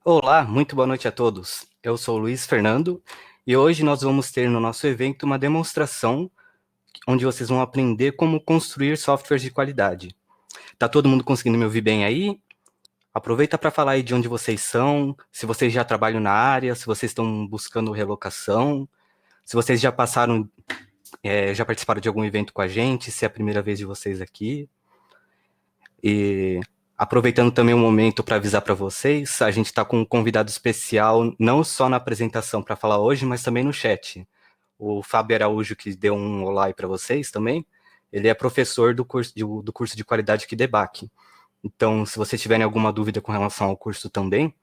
Olá, muito boa noite a todos. Eu sou o Luiz Fernando e hoje nós vamos ter no nosso evento uma demonstração onde vocês vão aprender como construir softwares de qualidade. Tá todo mundo conseguindo me ouvir bem aí? Aproveita para falar aí de onde vocês são, se vocês já trabalham na área, se vocês estão buscando relocação, se vocês já passaram, já participaram de algum evento com a gente, se é a primeira vez de vocês aqui. E aproveitando também o momento para avisar para vocês, a gente está com um convidado especial, não só na apresentação para falar hoje, mas também no chat. O Fábio Araújo, que deu um olá aí para vocês também, ele é professor do curso de qualidade aqui DEBAC. Então, se vocês tiverem alguma dúvida com relação ao curso também,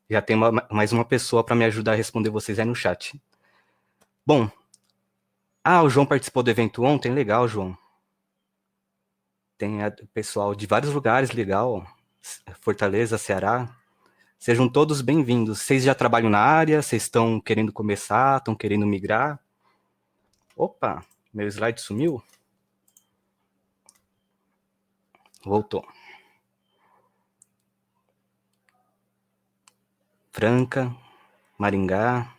já tem mais uma pessoa para me ajudar a responder vocês aí no chat. Bom, o João participou do evento ontem, legal, João. Tem pessoal de vários lugares, legal. Fortaleza, Ceará. Sejam todos bem-vindos. Vocês já trabalham na área? Vocês estão querendo começar? Estão querendo migrar? Opa, meu slide sumiu? Voltou. Franca, Maringá,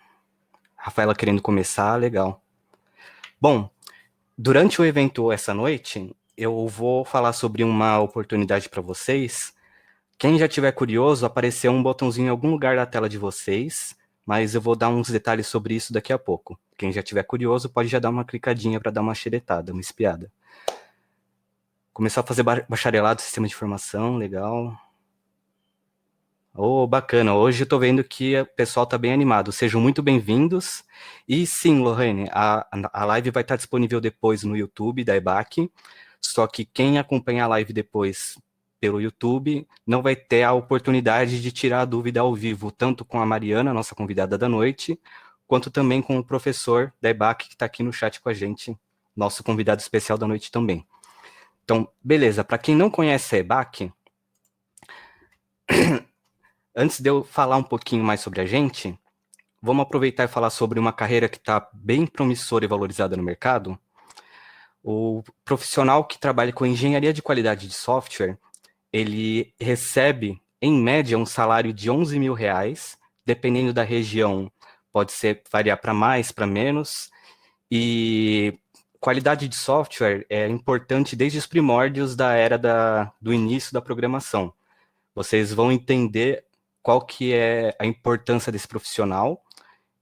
Rafaela querendo começar, legal. Bom, durante o evento essa noite, eu vou falar sobre uma oportunidade para vocês. Quem já tiver curioso, apareceu um botãozinho em algum lugar da tela de vocês, mas eu vou dar uns detalhes sobre isso daqui a pouco. Quem já tiver curioso pode já dar uma clicadinha para dar uma xeretada, uma espiada. Começar a fazer bacharelado em sistema de informação, legal. Oh, bacana. Hoje eu tô vendo que o pessoal tá bem animado. Sejam muito bem-vindos. E sim, Lorraine, a live vai estar disponível depois no YouTube da EBAC. Só que quem acompanha a live depois pelo YouTube não vai ter a oportunidade de tirar a dúvida ao vivo, tanto com a Mariana, nossa convidada da noite, quanto também com o professor da EBAC que está aqui no chat com a gente, nosso convidado especial da noite também. Então, beleza. Para quem não conhece a EBAC, antes de eu falar um pouquinho mais sobre a gente, vamos aproveitar e falar sobre uma carreira que está bem promissora e valorizada no mercado. O profissional que trabalha com engenharia de qualidade de software, ele recebe, em média, um salário de R$ 11.000, dependendo da região, pode ser variar para mais, para menos, e qualidade de software é importante desde os primórdios da era do início da programação. Vocês vão entender qual que é a importância desse profissional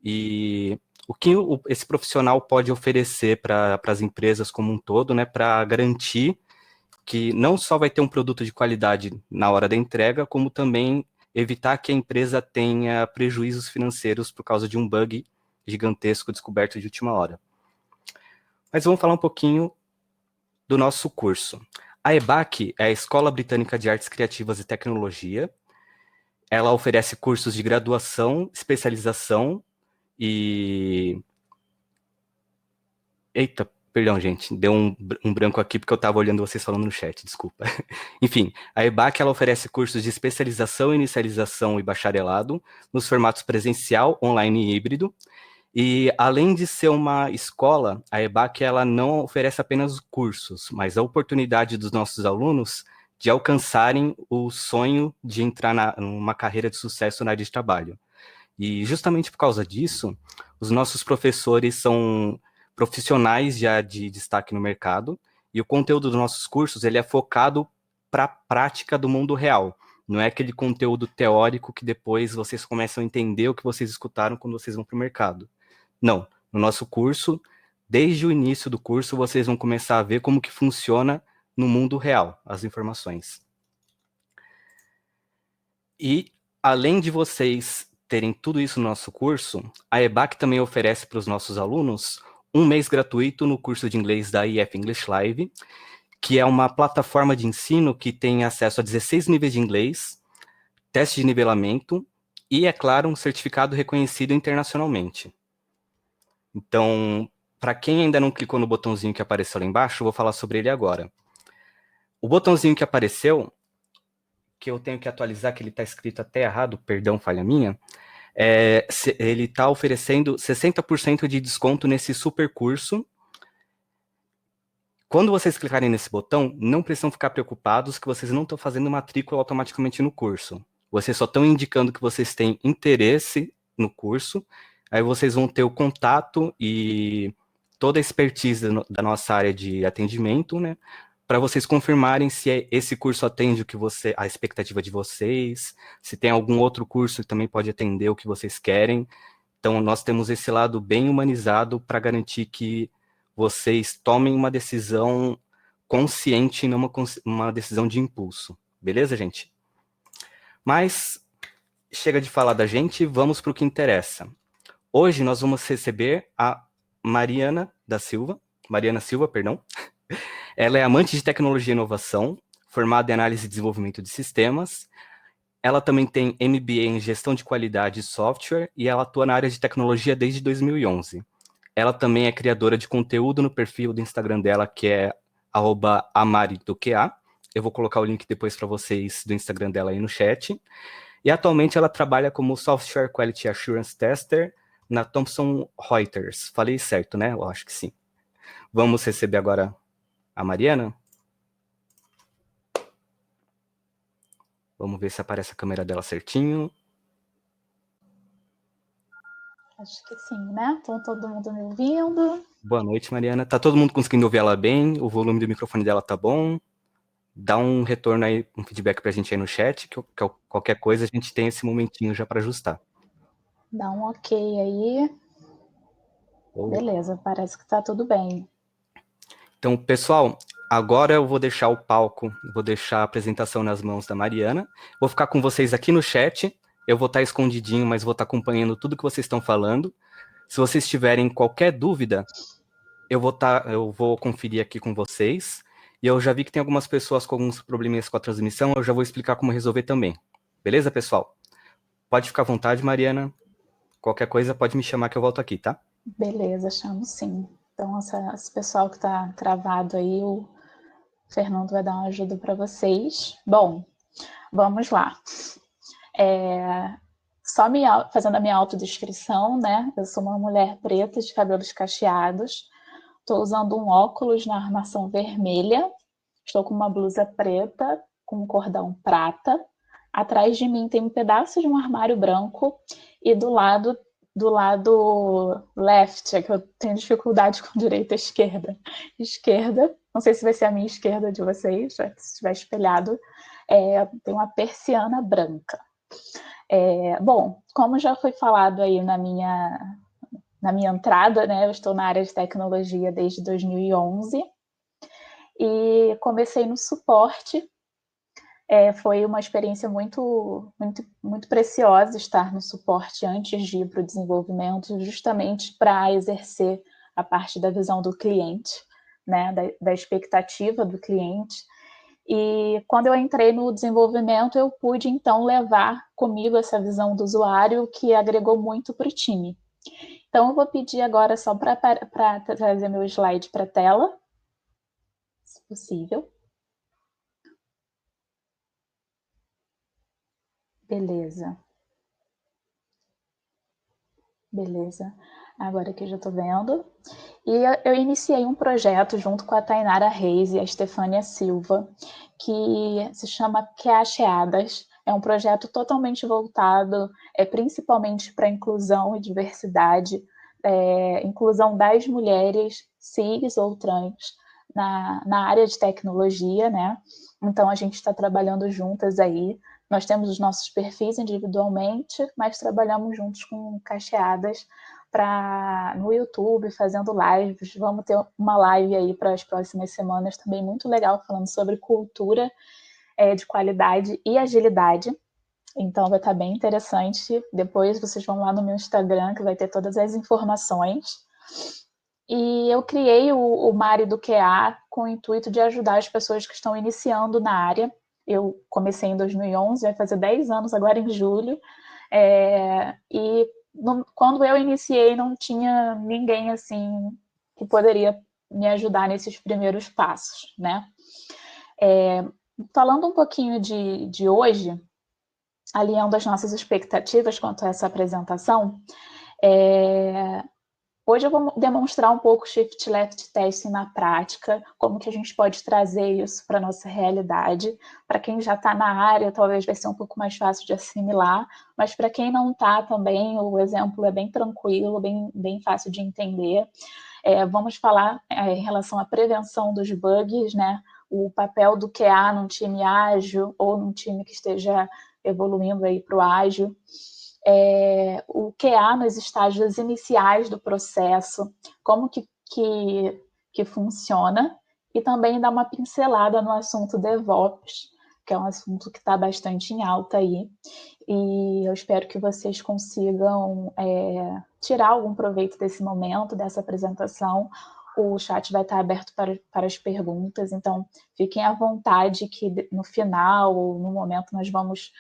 e o que esse profissional pode oferecer para as empresas como um todo, né, para garantir que não só vai ter um produto de qualidade na hora da entrega, como também evitar que a empresa tenha prejuízos financeiros por causa de um bug gigantesco descoberto de última hora. Mas vamos falar um pouquinho do nosso curso. A EBAC é a Escola Britânica de Artes Criativas e Tecnologia. Ela oferece cursos de graduação, especialização e... Eita, perdão, gente, deu um branco aqui porque eu estava olhando vocês falando no chat, desculpa. Enfim, a EBAC ela oferece cursos de especialização, inicialização e bacharelado nos formatos presencial, online e híbrido. E além de ser uma escola, a EBAC ela não oferece apenas cursos, mas a oportunidade dos nossos alunos de alcançarem o sonho de entrar numa carreira de sucesso na área de trabalho. E justamente por causa disso, os nossos professores são profissionais já de destaque no mercado, e o conteúdo dos nossos cursos ele é focado para a prática do mundo real. Não é aquele conteúdo teórico que depois vocês começam a entender o que vocês escutaram quando vocês vão para o mercado. Não, no nosso curso, desde o início do curso, vocês vão começar a ver como que funciona no mundo real as informações. E, além de vocês terem tudo isso no nosso curso, a EBAC também oferece para os nossos alunos um mês gratuito no curso de inglês da IF English Live, que é uma plataforma de ensino que tem acesso a 16 níveis de inglês, teste de nivelamento e, é claro, um certificado reconhecido internacionalmente. Então, para quem ainda não clicou no botãozinho que apareceu lá embaixo, eu vou falar sobre ele agora. O botãozinho que apareceu, que eu tenho que atualizar, que ele está escrito até errado, perdão, falha minha, ele está oferecendo 60% de desconto nesse super curso. Quando vocês clicarem nesse botão, não precisam ficar preocupados que vocês não estão fazendo matrícula automaticamente no curso. Vocês só estão indicando que vocês têm interesse no curso, aí vocês vão ter o contato e toda a expertise da nossa área de atendimento, né? Para vocês confirmarem se esse curso atende o que a expectativa de vocês, se tem algum outro curso que também pode atender o que vocês querem. Então, nós temos esse lado bem humanizado para garantir que vocês tomem uma decisão consciente e não uma decisão de impulso. Beleza, gente? Mas chega de falar da gente, vamos para o que interessa. Hoje nós vamos receber a Mariana Silva, perdão. Ela é amante de tecnologia e inovação, formada em análise e desenvolvimento de sistemas. Ela também tem MBA em gestão de qualidade e software e ela atua na área de tecnologia desde 2011. Ela também é criadora de conteúdo no perfil do Instagram dela, que é @amaridoqa. Eu vou colocar o link depois para vocês do Instagram dela aí no chat. E atualmente ela trabalha como Software Quality Assurance Tester na Thomson Reuters. Falei certo, né? Eu acho que sim. Vamos receber agora a Mariana? Vamos ver se aparece a câmera dela certinho. Acho que sim, né? Então, todo mundo me ouvindo. Boa noite, Mariana. Tá todo mundo conseguindo ouvir ela bem? O volume do microfone dela tá bom? Dá um retorno aí, um feedback pra gente aí no chat, que qualquer coisa a gente tem esse momentinho já para ajustar. Dá um ok aí. Beleza, parece que tá tudo bem. Então, pessoal, agora eu vou deixar o palco, vou deixar a apresentação nas mãos da Mariana. Vou ficar com vocês aqui no chat. Eu vou estar escondidinho, mas vou estar acompanhando tudo que vocês estão falando. Se vocês tiverem qualquer dúvida, eu vou conferir aqui com vocês. E eu já vi que tem algumas pessoas com alguns probleminhas com a transmissão, eu já vou explicar como resolver também. Beleza, pessoal? Pode ficar à vontade, Mariana. Qualquer coisa pode me chamar que eu volto aqui, tá? Beleza, chamo sim. Então, esse pessoal que tá travado aí, o Fernando vai dar uma ajuda para vocês. Bom, vamos lá. Fazendo a minha autodescrição, né? Eu sou uma mulher preta de cabelos cacheados. Estou usando um óculos na armação vermelha. Estou com uma blusa preta com um cordão prata. Atrás de mim tem um pedaço de um armário branco e do lado left, é que eu tenho dificuldade com direita e esquerda. Esquerda, não sei se vai ser a minha esquerda de vocês, se estiver espelhado, tem uma persiana branca. Bom, como já foi falado aí na minha entrada, né, eu estou na área de tecnologia desde 2011 e comecei no suporte. Foi uma experiência muito, muito, muito preciosa estar no suporte antes de ir para o desenvolvimento, justamente para exercer a parte da visão do cliente, né, da expectativa do cliente. E quando eu entrei no desenvolvimento, eu pude, então, levar comigo essa visão do usuário, que agregou muito para o time. Então, eu vou pedir agora só para trazer meu slide para a tela, se possível. Beleza. Beleza. Agora que eu já estou vendo. E eu iniciei um projeto junto com a Tainara Reis e a Estefânia Silva, que se chama Cacheadas. É um projeto totalmente voltado principalmente para inclusão e diversidade, inclusão das mulheres cis ou trans na área de tecnologia, né? Então, a gente está trabalhando juntas aí. Nós temos os nossos perfis individualmente, mas trabalhamos juntos com Cacheadas no YouTube, fazendo lives. Vamos ter uma live aí para as próximas semanas também muito legal, falando sobre cultura de qualidade e agilidade. Então vai estar bem interessante. Depois vocês vão lá no meu Instagram, que vai ter todas as informações. E eu criei o Mari do QA com o intuito de ajudar as pessoas que estão iniciando na área. Eu comecei em 2011, vai fazer 10 anos agora em julho. Quando eu iniciei, não tinha ninguém assim que poderia me ajudar nesses primeiros passos, né? Falando um pouquinho de hoje, alinhando as nossas expectativas quanto a essa apresentação, Hoje eu vou demonstrar um pouco o Shift Left Testing na prática, como que a gente pode trazer isso para a nossa realidade. Para quem já está na área, talvez vai ser um pouco mais fácil de assimilar, mas para quem não está também, o exemplo é bem tranquilo, bem fácil de entender. Vamos falar em relação à prevenção dos bugs, né? O papel do QA num time ágil ou num time que esteja evoluindo aí para o ágil. O QA nos estágios iniciais do processo, como que funciona, e também dar uma pincelada no assunto DevOps, que é um assunto que está bastante em alta aí, e eu espero que vocês consigam tirar algum proveito desse momento, dessa apresentação. O chat vai estar aberto para as perguntas, então fiquem à vontade que no final ou no momento nós vamos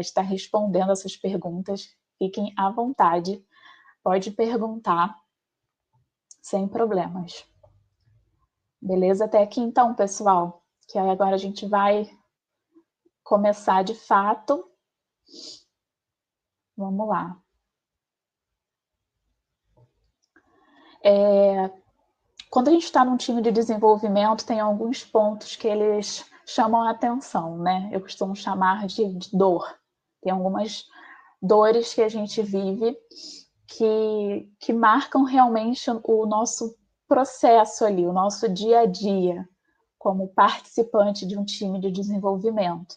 estar respondendo essas perguntas. Fiquem à vontade, pode perguntar, sem problemas. Beleza? Até aqui então, pessoal, que aí agora a gente vai começar de fato. Vamos lá. Quando a gente está num time de desenvolvimento, tem alguns pontos que eles chamam a atenção, né? Eu costumo chamar de dor. Tem algumas dores que a gente vive que marcam realmente o nosso processo ali, o nosso dia a dia, como participante de um time de desenvolvimento.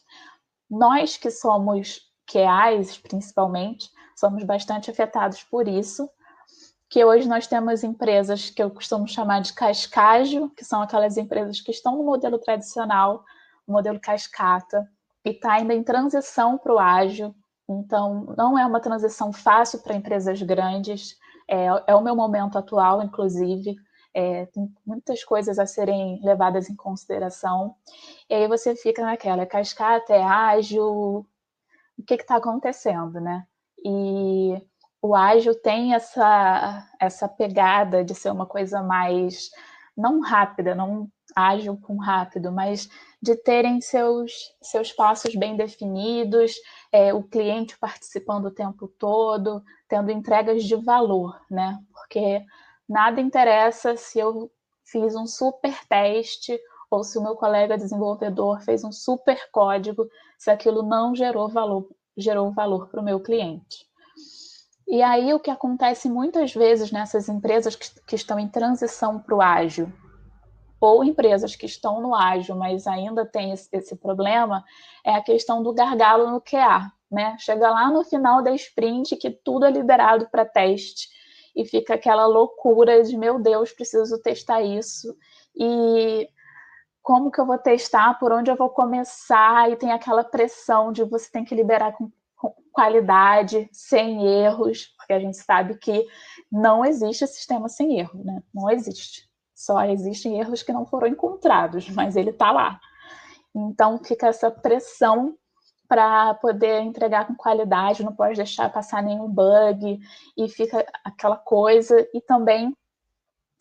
Nós que somos QAs, principalmente, somos bastante afetados por isso, que hoje nós temos empresas que eu costumo chamar de cascágio, que são aquelas empresas que estão no modelo tradicional, o modelo cascata, e está ainda em transição para o ágil. Então, não é uma transição fácil para empresas grandes, é o meu momento atual, inclusive, tem muitas coisas a serem levadas em consideração. E aí você fica naquela, cascata, é ágil, o que está acontecendo, né? E o ágil tem essa pegada de ser uma coisa mais, não rápida, não ágil com rápido, mas de terem seus passos bem definidos, o cliente participando o tempo todo, tendo entregas de valor, né? Porque nada interessa se eu fiz um super teste ou se o meu colega desenvolvedor fez um super código, se aquilo não gerou valor para o meu cliente. E aí o que acontece muitas vezes nessas empresas que estão em transição para o ágil, ou empresas que estão no ágil, mas ainda tem esse problema, é a questão do gargalo no QA, né? Chega lá no final da sprint que tudo é liberado para teste e fica aquela loucura de, meu Deus, preciso testar isso, e como que eu vou testar, por onde eu vou começar, e tem aquela pressão de você tem que liberar com qualidade, sem erros, porque a gente sabe que não existe sistema sem erro, né? Não existe. Só existem erros que não foram encontrados, mas ele está lá. Então fica essa pressão para poder entregar com qualidade, não pode deixar passar nenhum bug, e fica aquela coisa, e também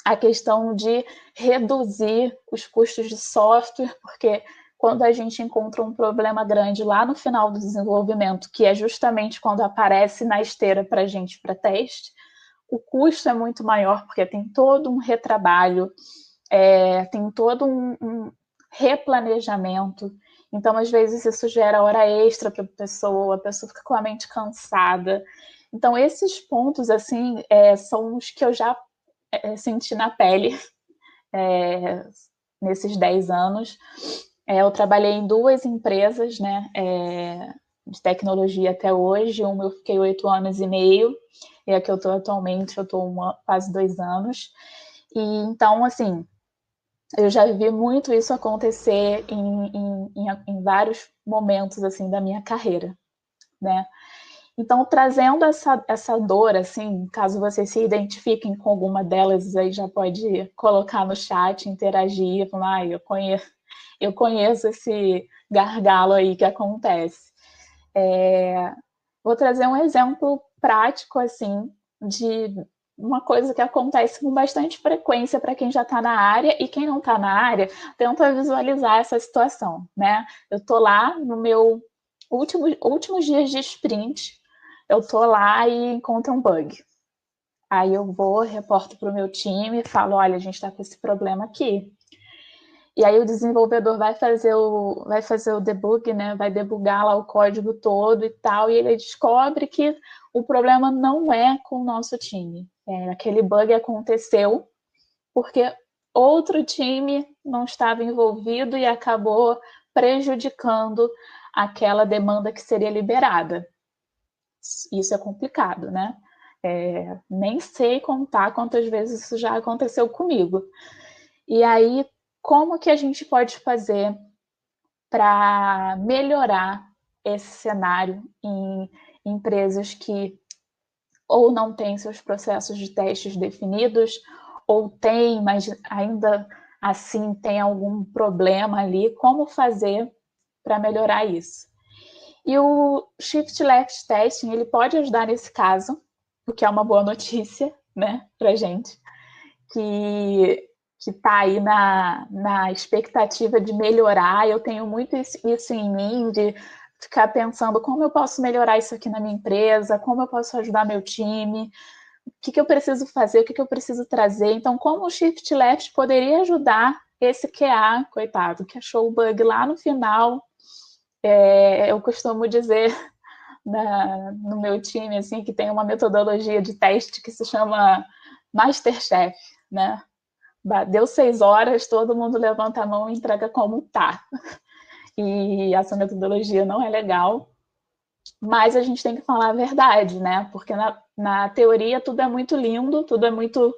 a questão de reduzir os custos de software, porque quando a gente encontra um problema grande lá no final do desenvolvimento, que é justamente quando aparece na esteira para a gente para teste, o custo é muito maior, porque tem todo um retrabalho, tem todo um replanejamento. Então, às vezes, isso gera hora extra para a pessoa fica com a mente cansada. Então, esses pontos, assim, são os que eu já senti na pele nesses 10 anos. Eu trabalhei em 2 empresas, né, de tecnologia até hoje. Uma eu fiquei 8 anos e meio, e a que eu estou atualmente, eu estou quase 2 anos. E então, assim, eu já vi muito isso acontecer em vários momentos assim da minha carreira, né? Então, trazendo essa dor, assim, caso vocês se identifiquem com alguma delas, aí já pode colocar no chat, interagir, falar, eu conheço esse gargalo aí que acontece. Vou trazer um exemplo prático, assim, de uma coisa que acontece com bastante frequência para quem já está na área, e quem não está na área tenta visualizar essa situação, né? Eu estou lá no meu últimos dias de sprint, eu estou lá e encontro um bug. Aí eu vou, reporto para o meu time e falo, olha, a gente está com esse problema aqui. E aí o desenvolvedor vai fazer o debug, né? Vai debugar lá o código todo e tal, e ele descobre que o problema não é com o nosso time. Aquele bug aconteceu porque outro time não estava envolvido e acabou prejudicando aquela demanda que seria liberada. Isso é complicado, né? Nem sei contar quantas vezes isso já aconteceu comigo. E aí, como que a gente pode fazer para melhorar esse cenário em empresas que ou não têm seus processos de testes definidos, ou têm, mas ainda assim tem algum problema ali? Como fazer para melhorar isso? E o Shift Left Testing, ele pode ajudar nesse caso, o que é uma boa notícia, né, para gente, que está aí na expectativa de melhorar. Eu tenho muito isso em mim, de ficar pensando como eu posso melhorar isso aqui na minha empresa, como eu posso ajudar meu time, o que eu preciso fazer, o que eu preciso trazer. Então, como o Shift Left poderia ajudar esse QA, coitado, que achou o bug lá no final. Eu costumo dizer no meu time assim, que tem uma metodologia de teste que se chama Masterchef, né? Deu 6 horas, todo mundo levanta a mão e entrega como tá. E essa metodologia não é legal, mas a gente tem que falar a verdade, né? Porque na teoria tudo é muito lindo, tudo é muito,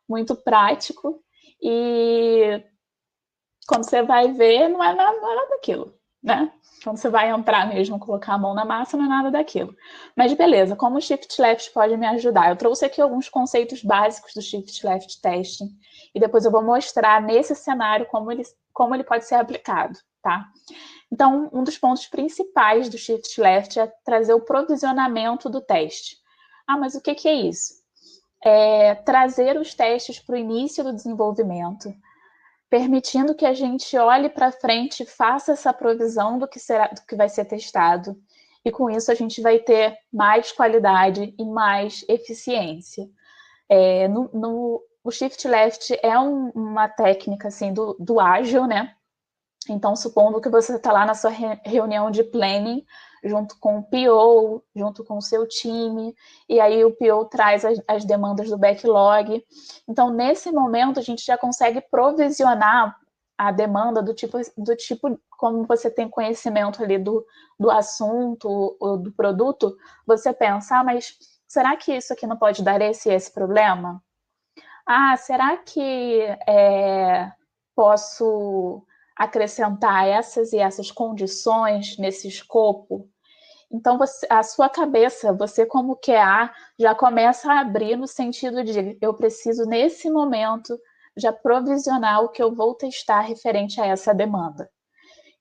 muito prático, e quando você vai ver, não é nada daquilo, né? Quando você vai entrar mesmo, colocar a mão na massa, não é nada daquilo. Mas beleza, como o Shift Left pode me ajudar? Eu trouxe aqui alguns conceitos básicos do Shift Left Testing, e depois eu vou mostrar nesse cenário como ele pode ser aplicado, tá? Então, um dos pontos principais do Shift Left é trazer o provisionamento do teste. Ah, mas o que é isso? É trazer os testes para o início do desenvolvimento, permitindo que a gente olhe para frente e faça essa provisão do que vai ser testado. E com isso a gente vai ter mais qualidade e mais eficiência. O Shift Left é uma técnica assim, do ágil, né? Então, supondo que você está lá na sua reunião de planning, junto com o PO, junto com o seu time, e aí o PO traz as demandas do backlog. Então, nesse momento, a gente já consegue provisionar a demanda do tipo como você tem conhecimento ali do assunto ou do produto, você pensa, mas será que isso aqui não pode dar esse problema? Ah, será que posso acrescentar essas e essas condições nesse escopo? Então, a sua cabeça, você como QA, já começa a abrir no sentido de eu preciso, nesse momento, já provisionar o que eu vou testar referente a essa demanda.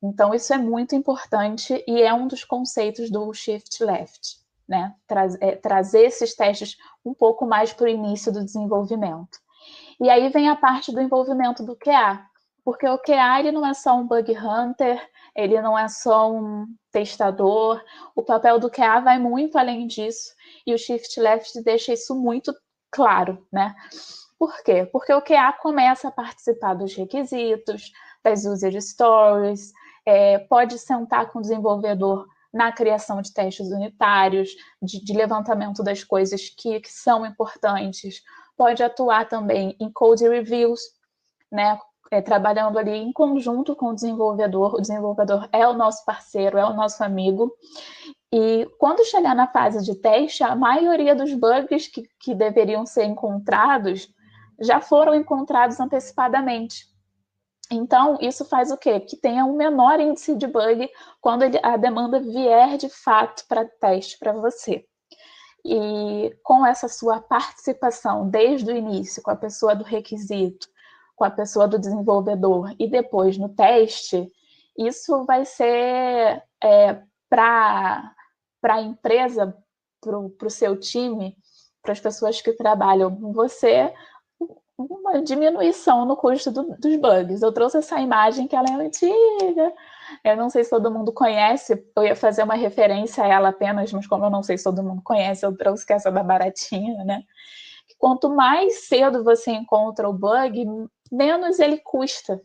Então, isso é muito importante e é um dos conceitos do Shift Left, né? Trazer esses testes um pouco mais para o início do desenvolvimento. E aí vem a parte do envolvimento do QA, porque o QA ele não é só um bug hunter, ele não é só um testador, o papel do QA vai muito além disso, e o Shift Left deixa isso muito claro, né? Por quê? Porque o QA começa a participar dos requisitos, das user stories, pode sentar com o desenvolvedor na criação de testes unitários, de levantamento das coisas que são importantes, pode atuar também em code reviews, né? Trabalhando ali em conjunto com o desenvolvedor é o nosso parceiro, é o nosso amigo, e quando chegar na fase de teste, a maioria dos bugs que deveriam ser encontrados já foram encontrados antecipadamente. Então, isso faz o quê? Que tenha um menor índice de bug quando a demanda vier de fato para teste para você. E com essa sua participação desde o início, com a pessoa do requisito, com a pessoa do desenvolvedor e depois no teste, isso vai ser para a empresa, para o seu time, para as pessoas que trabalham com você, uma diminuição no custo dos bugs. Eu trouxe essa imagem que ela é antiga, eu não sei se todo mundo conhece, eu ia fazer uma referência a ela apenas, mas como eu não sei se todo mundo conhece, eu trouxe essa da baratinha, né? quanto mais cedo você encontra o bug, menos ele custa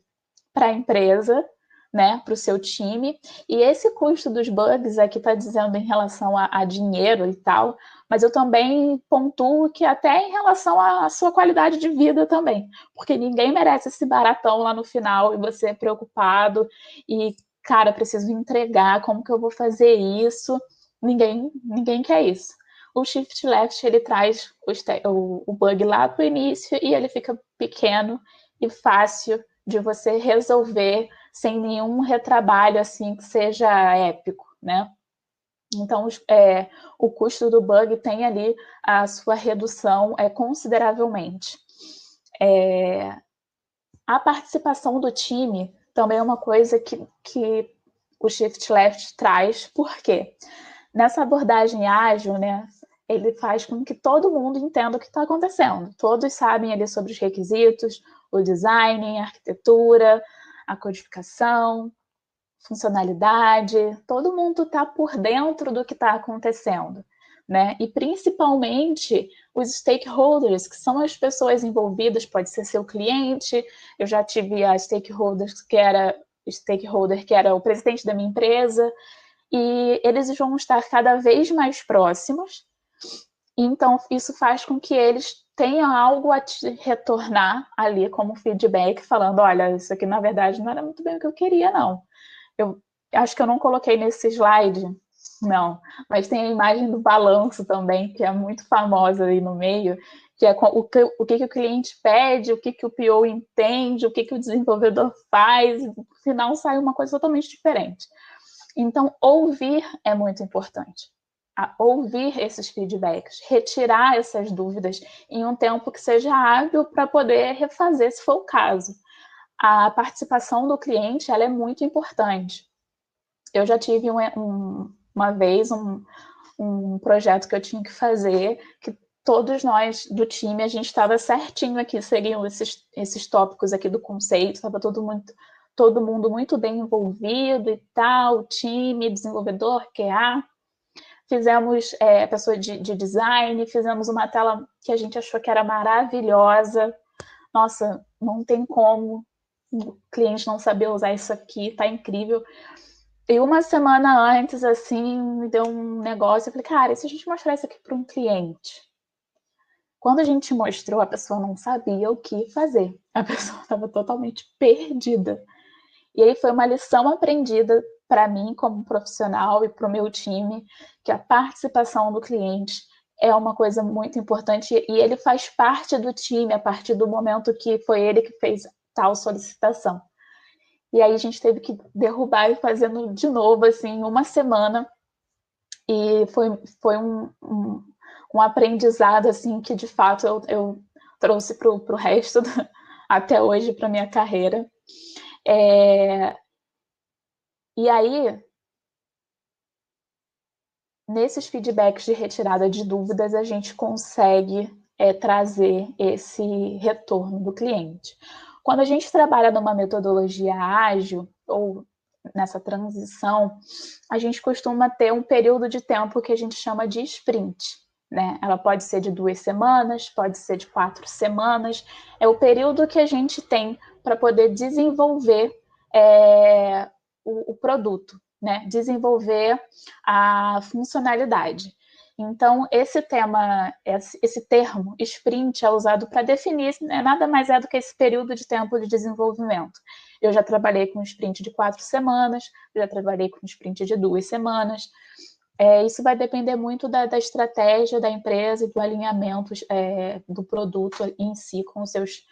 para a empresa, né, para o seu time. E esse custo dos bugs aqui está dizendo em relação a dinheiro e tal, mas eu também pontuo que até em relação à sua qualidade de vida também, porque ninguém merece esse baratão lá no final e você preocupado e, cara, preciso entregar, como que eu vou fazer isso? Ninguém quer isso. O Shift Left, ele traz o bug lá para o início e ele fica pequeno e fácil de você resolver sem nenhum retrabalho assim que seja épico, né? Então, o custo do bug tem ali a sua redução consideravelmente. A participação do time também é uma coisa que o Shift Left traz, por quê? Nessa abordagem ágil, né, ele faz com que todo mundo entenda o que está acontecendo. Todos sabem ali sobre os requisitos, o design, a arquitetura, a codificação, funcionalidade, todo mundo está por dentro do que está acontecendo, né? E principalmente os stakeholders, que são as pessoas envolvidas, pode ser seu cliente, eu já tive a stakeholder que era o presidente da minha empresa, e eles vão estar cada vez mais próximos, então isso faz com que eles tenham algo a te retornar ali como feedback, falando, olha, isso aqui na verdade não era muito bem o que eu queria, não. Eu acho que eu não coloquei nesse slide, não, mas tem a imagem do balanço também, que é muito famosa aí no meio, que é o que o cliente pede, o que o PO entende, o que o desenvolvedor faz, e no final sai uma coisa totalmente diferente. Então, ouvir é muito importante. Ouvir esses feedbacks, retirar essas dúvidas em um tempo que seja hábil para poder refazer, se for o caso. A participação do cliente ela é muito importante. Eu já tive uma vez um projeto que eu tinha que fazer, que todos nós do time, a gente estava certinho aqui, seguindo esses tópicos aqui do conceito, estava todo mundo muito bem envolvido e tal, time, desenvolvedor, QA. Fizemos pessoa de design, fizemos uma tela que a gente achou que era maravilhosa. Nossa, não tem como o cliente não saber usar isso aqui, tá incrível. E uma semana antes, assim, me deu um negócio, eu falei, cara, e se a gente mostrar isso aqui para um cliente? Quando a gente mostrou, a pessoa não sabia o que fazer. A pessoa estava totalmente perdida. E aí foi uma lição aprendida para mim como profissional e para o meu time, que a participação do cliente é uma coisa muito importante e ele faz parte do time a partir do momento que foi ele que fez tal solicitação. E aí a gente teve que derrubar e fazendo de novo, assim, em uma semana. E foi um aprendizado, assim, que de fato eu trouxe para o resto, até hoje, para minha carreira. E aí, nesses feedbacks de retirada de dúvidas, a gente consegue trazer esse retorno do cliente. Quando a gente trabalha numa metodologia ágil, ou nessa transição, a gente costuma ter um período de tempo que a gente chama de sprint. Né? Ela pode ser de 2 semanas, pode ser de 4 semanas. É o período que a gente tem para poder desenvolver o produto, né? Desenvolver a funcionalidade. Então, esse termo, sprint, é usado para definir, né, nada mais é do que esse período de tempo de desenvolvimento. Eu já trabalhei com sprint de 4 semanas, já trabalhei com sprint de 2 semanas. Isso vai depender muito da estratégia da empresa e do alinhamento do produto em si com os seus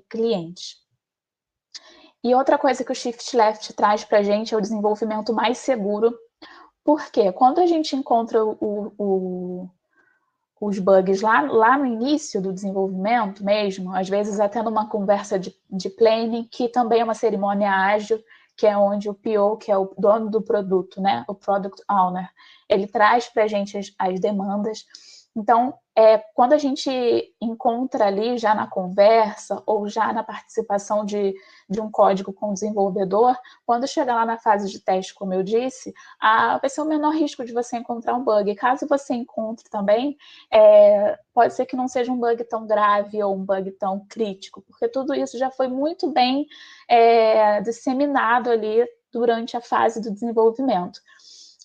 clientes. E outra coisa que o Shift Left traz para a gente é o desenvolvimento mais seguro. Porque quando a gente encontra os bugs lá no início do desenvolvimento mesmo, às vezes até numa conversa de planning, que também é uma cerimônia ágil, que é onde o PO, que é o dono do produto, né, o Product Owner, ele traz para a gente as demandas, Então, quando a gente encontra ali já na conversa ou já na participação de um código com o desenvolvedor, quando chegar lá na fase de teste, como eu disse, vai ser o menor risco de você encontrar um bug. Caso você encontre também, pode ser que não seja um bug tão grave ou um bug tão crítico, porque tudo isso já foi muito bem disseminado ali durante a fase do desenvolvimento.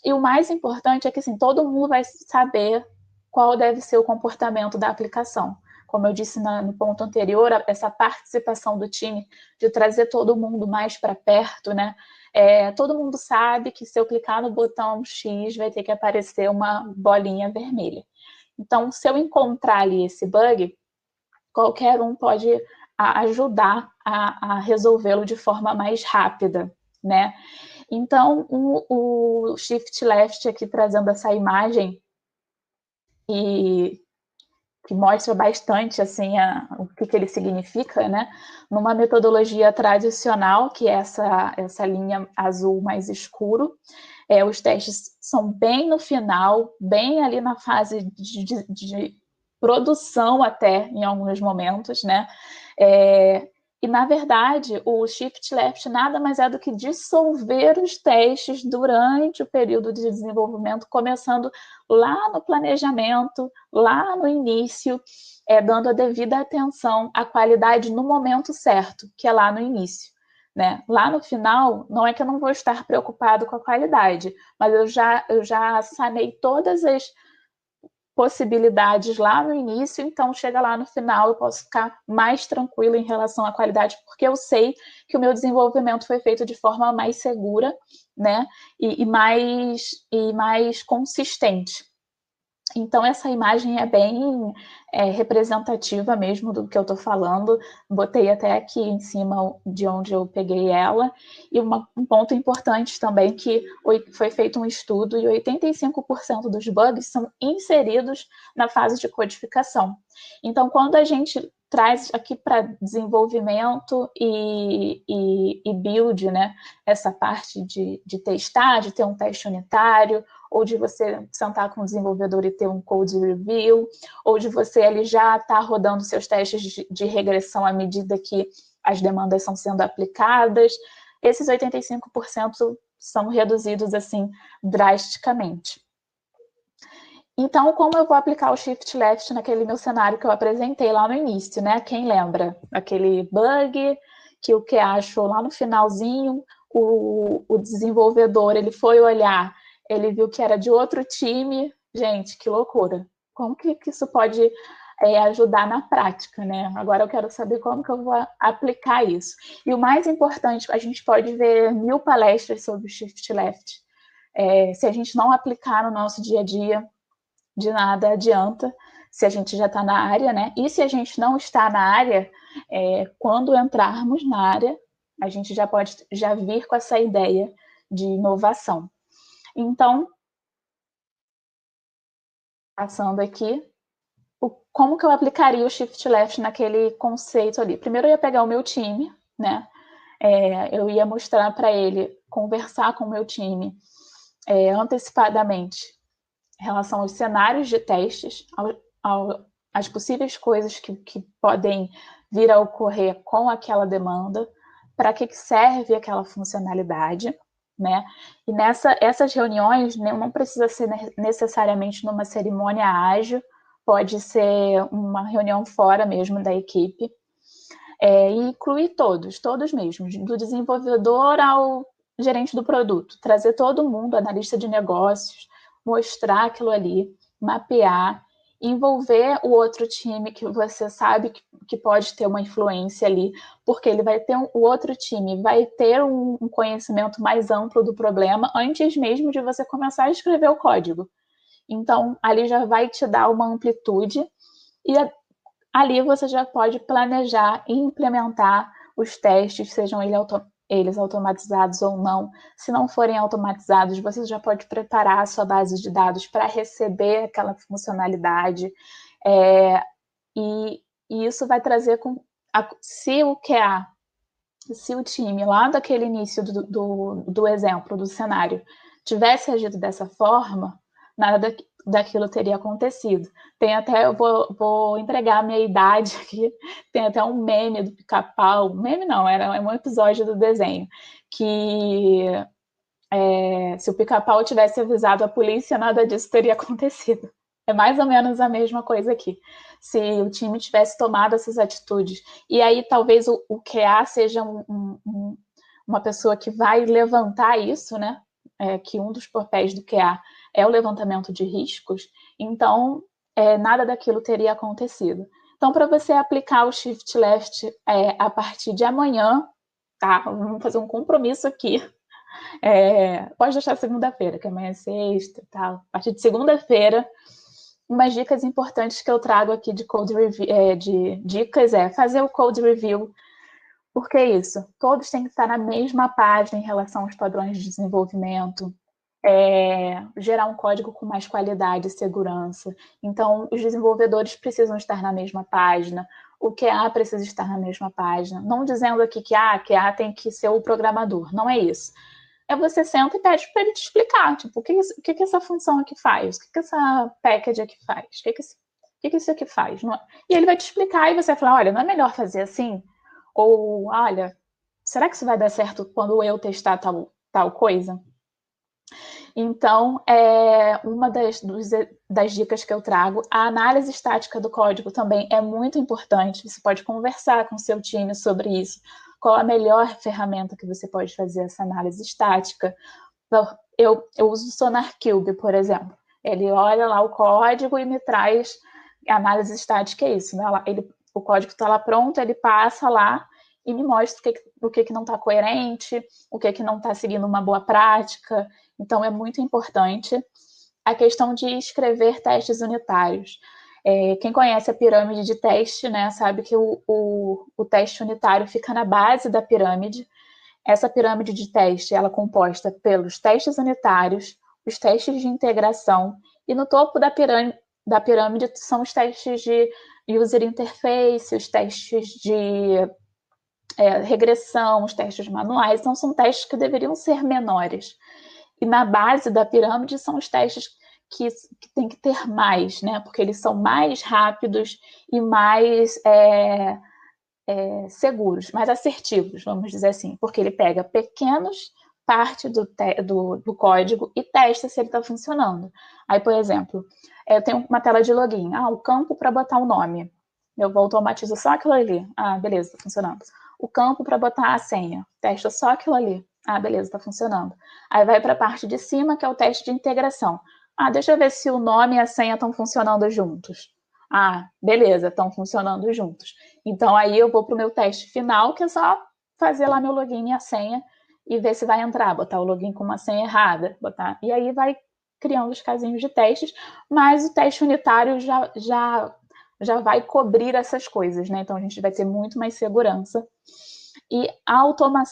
E o mais importante é que assim, todo mundo vai saber qual deve ser o comportamento da aplicação. Como eu disse no ponto anterior, essa participação do time de trazer todo mundo mais para perto, né? Todo mundo sabe que se eu clicar no botão X vai ter que aparecer uma bolinha vermelha. Então, se eu encontrar ali esse bug, qualquer um pode ajudar a resolvê-lo de forma mais rápida, né? Então, o Shift Left aqui trazendo essa imagem e que mostra bastante assim o que ele significa, né? Numa metodologia tradicional, que é essa linha azul mais escuro, os testes são bem no final, bem ali na fase de produção até, em alguns momentos, né? E, na verdade, o Shift Left nada mais é do que dissolver os testes durante o período de desenvolvimento, começando lá no planejamento, lá no início, dando a devida atenção à qualidade no momento certo, que é lá no início. Né? Lá no final, não é que eu não vou estar preocupado com a qualidade, mas eu já sanei todas as possibilidades lá no início, então chega lá no final eu posso ficar mais tranquilo em relação à qualidade, porque eu sei que o meu desenvolvimento foi feito de forma mais segura, né, e mais consistente. Então, essa imagem é bem representativa mesmo do que eu estou falando. Botei até aqui em cima de onde eu peguei ela. E um ponto importante também que foi feito um estudo e 85% dos bugs são inseridos na fase de codificação. Então, quando a gente traz aqui para desenvolvimento e build, né, essa parte de testar, de ter um teste unitário, ou de você sentar com o desenvolvedor e ter um code review, ou de você ali já estar rodando seus testes de regressão à medida que as demandas estão sendo aplicadas. Esses 85% são reduzidos assim drasticamente. Então, como eu vou aplicar o Shift Left naquele meu cenário que eu apresentei lá no início, né? Quem lembra? Aquele bug que o QA achou lá no finalzinho, o desenvolvedor ele foi olhar, ele viu que era de outro time. Gente, que loucura. Como que isso pode ajudar na prática, né? Agora eu quero saber como que eu vou aplicar isso. E o mais importante, a gente pode ver 1000 palestras sobre o Shift Left. Se a gente não aplicar no nosso dia a dia, de nada adianta se a gente já está na área, né? E se a gente não está na área, quando entrarmos na área, a gente já pode vir com essa ideia de inovação. Então, passando aqui, como que eu aplicaria o Shift Left naquele conceito ali? Primeiro eu ia pegar o meu time, né? Eu ia mostrar para ele, conversar com o meu time antecipadamente em relação aos cenários de testes, às possíveis coisas que podem vir a ocorrer com aquela demanda, para que serve aquela funcionalidade, né? E essas reuniões não precisa ser necessariamente numa cerimônia ágil, pode ser uma reunião fora mesmo da equipe, e incluir todos mesmo, do desenvolvedor ao gerente do produto, trazer todo mundo, analista de negócios, mostrar aquilo ali, mapear, envolver o outro time que você sabe que pode ter uma influência ali, porque ele vai ter o outro time vai ter um conhecimento mais amplo do problema antes mesmo de você começar a escrever o código. Então, ali já vai te dar uma amplitude e ali você já pode planejar e implementar os testes, sejam eles automatizados ou não. Se não forem automatizados, você já pode preparar a sua base de dados para receber aquela funcionalidade. E isso vai trazer se o QA, se o time lá daquele início do exemplo, do cenário, tivesse agido dessa forma, daquilo teria acontecido. Tem até, eu vou entregar a minha idade aqui, tem até um meme do Pica-Pau, meme não, era um episódio do desenho, que se o Pica-Pau tivesse avisado a polícia, nada disso teria acontecido. É mais ou menos a mesma coisa aqui. Se o time tivesse tomado essas atitudes. E aí talvez o QA seja uma pessoa que vai levantar isso, né? Que um dos papéis do QA é o levantamento de riscos. Então, nada daquilo teria acontecido. Então, para você aplicar o Shift Left a partir de amanhã, tá? Vamos fazer um compromisso aqui. Pode deixar segunda-feira, que amanhã é sexta, tá? A partir de segunda-feira, umas dicas importantes que eu trago aqui de code review, de dicas fazer o code review. Por que isso? Todos têm que estar na mesma página em relação aos padrões de desenvolvimento, gerar um código com mais qualidade e segurança. Então, os desenvolvedores precisam estar na mesma página, o QA precisa estar na mesma página. Não dizendo aqui que QA tem que ser o programador, não é isso. Você senta e pede para ele te explicar, tipo, o que essa função aqui faz? O que essa package aqui faz? O que isso aqui faz? E ele vai te explicar e você vai falar, olha, não é melhor fazer assim? Ou, olha, será que isso vai dar certo quando eu testar tal coisa? Então, uma das dicas que eu trago, a análise estática do código também é muito importante. Você pode conversar com o seu time sobre isso. Qual a melhor ferramenta que você pode fazer essa análise estática? Eu uso o SonarQube, por exemplo. Ele olha lá o código e me traz a análise estática, é isso, né? O código está lá pronto, ele passa lá e me mostra o que não está coerente, o que não está seguindo uma boa prática. Então, é muito importante a questão de escrever testes unitários. Quem conhece a pirâmide de teste, né, sabe que o teste unitário fica na base da pirâmide. Essa pirâmide de teste ela é composta pelos testes unitários, os testes de integração, e no topo da pirâmide são os testes de user interface, os testes de regressão, os testes manuais. Então, são testes que deveriam ser menores. E na base da pirâmide são os testes que tem que ter mais, né? Porque eles são mais rápidos e mais seguros, mais assertivos, vamos dizer assim, porque ele pega pequenas partes do código e testa se ele está funcionando. Aí, por exemplo, eu tenho uma tela de login, o campo para botar o nome. Eu vou automatizo só aquilo ali. Beleza, está funcionando. O campo para botar a senha, testa só aquilo ali. Beleza, está funcionando. Aí vai para a parte de cima, que é o teste de integração. Deixa eu ver se o nome e a senha estão funcionando juntos. Beleza, estão funcionando juntos. Então, aí eu vou para o meu teste final, que é só fazer lá meu login e a senha e ver se vai entrar, botar o login com uma senha errada, e aí vai criando os casinhos de testes, mas o teste unitário já vai cobrir essas coisas, né? Então, a gente vai ter muito mais segurança. E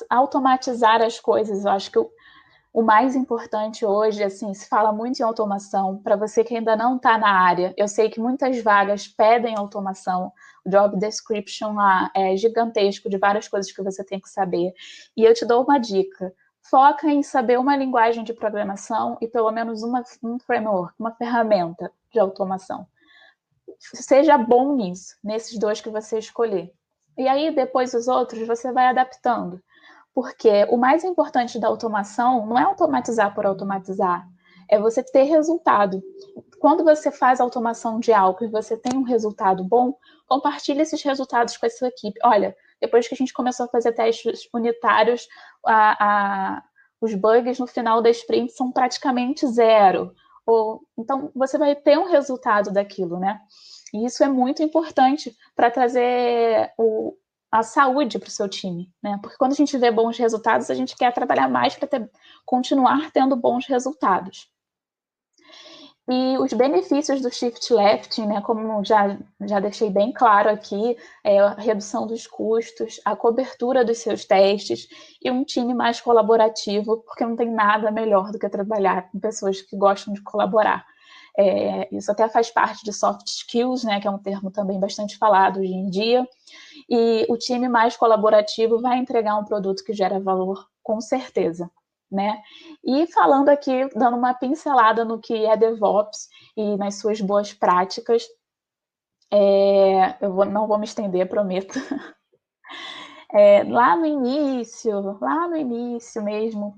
automatizar as coisas, eu acho que o mais importante hoje, assim, se fala muito em automação. Para você que ainda não está na área, eu sei que muitas vagas pedem automação. O job description lá é gigantesco de várias coisas que você tem que saber. E eu te dou uma dica. Foca em saber uma linguagem de programação e pelo menos um framework, uma ferramenta de automação. Seja bom nisso, nesses dois que você escolher. E aí, depois os outros, você vai adaptando. Porque o mais importante da automação não é automatizar por automatizar, é você ter resultado. Quando você faz automação de algo e você tem um resultado bom, compartilhe esses resultados com a sua equipe. Olha, depois que a gente começou a fazer testes unitários, os bugs no final da sprint são praticamente zero. Então, você vai ter um resultado daquilo, né? E isso é muito importante para trazer a saúde para o seu time, né? Porque quando a gente vê bons resultados, a gente quer trabalhar mais para continuar tendo bons resultados. E os benefícios do Shift Left, né, como já deixei bem claro aqui, a redução dos custos, a cobertura dos seus testes e um time mais colaborativo, porque não tem nada melhor do que trabalhar com pessoas que gostam de colaborar. Isso até faz parte de soft skills, né, que é um termo também bastante falado hoje em dia. E o time mais colaborativo vai entregar um produto que gera valor, com certeza. né? E falando aqui, dando uma pincelada no que é DevOps e nas suas boas práticas, não vou me estender, prometo. Lá no início mesmo,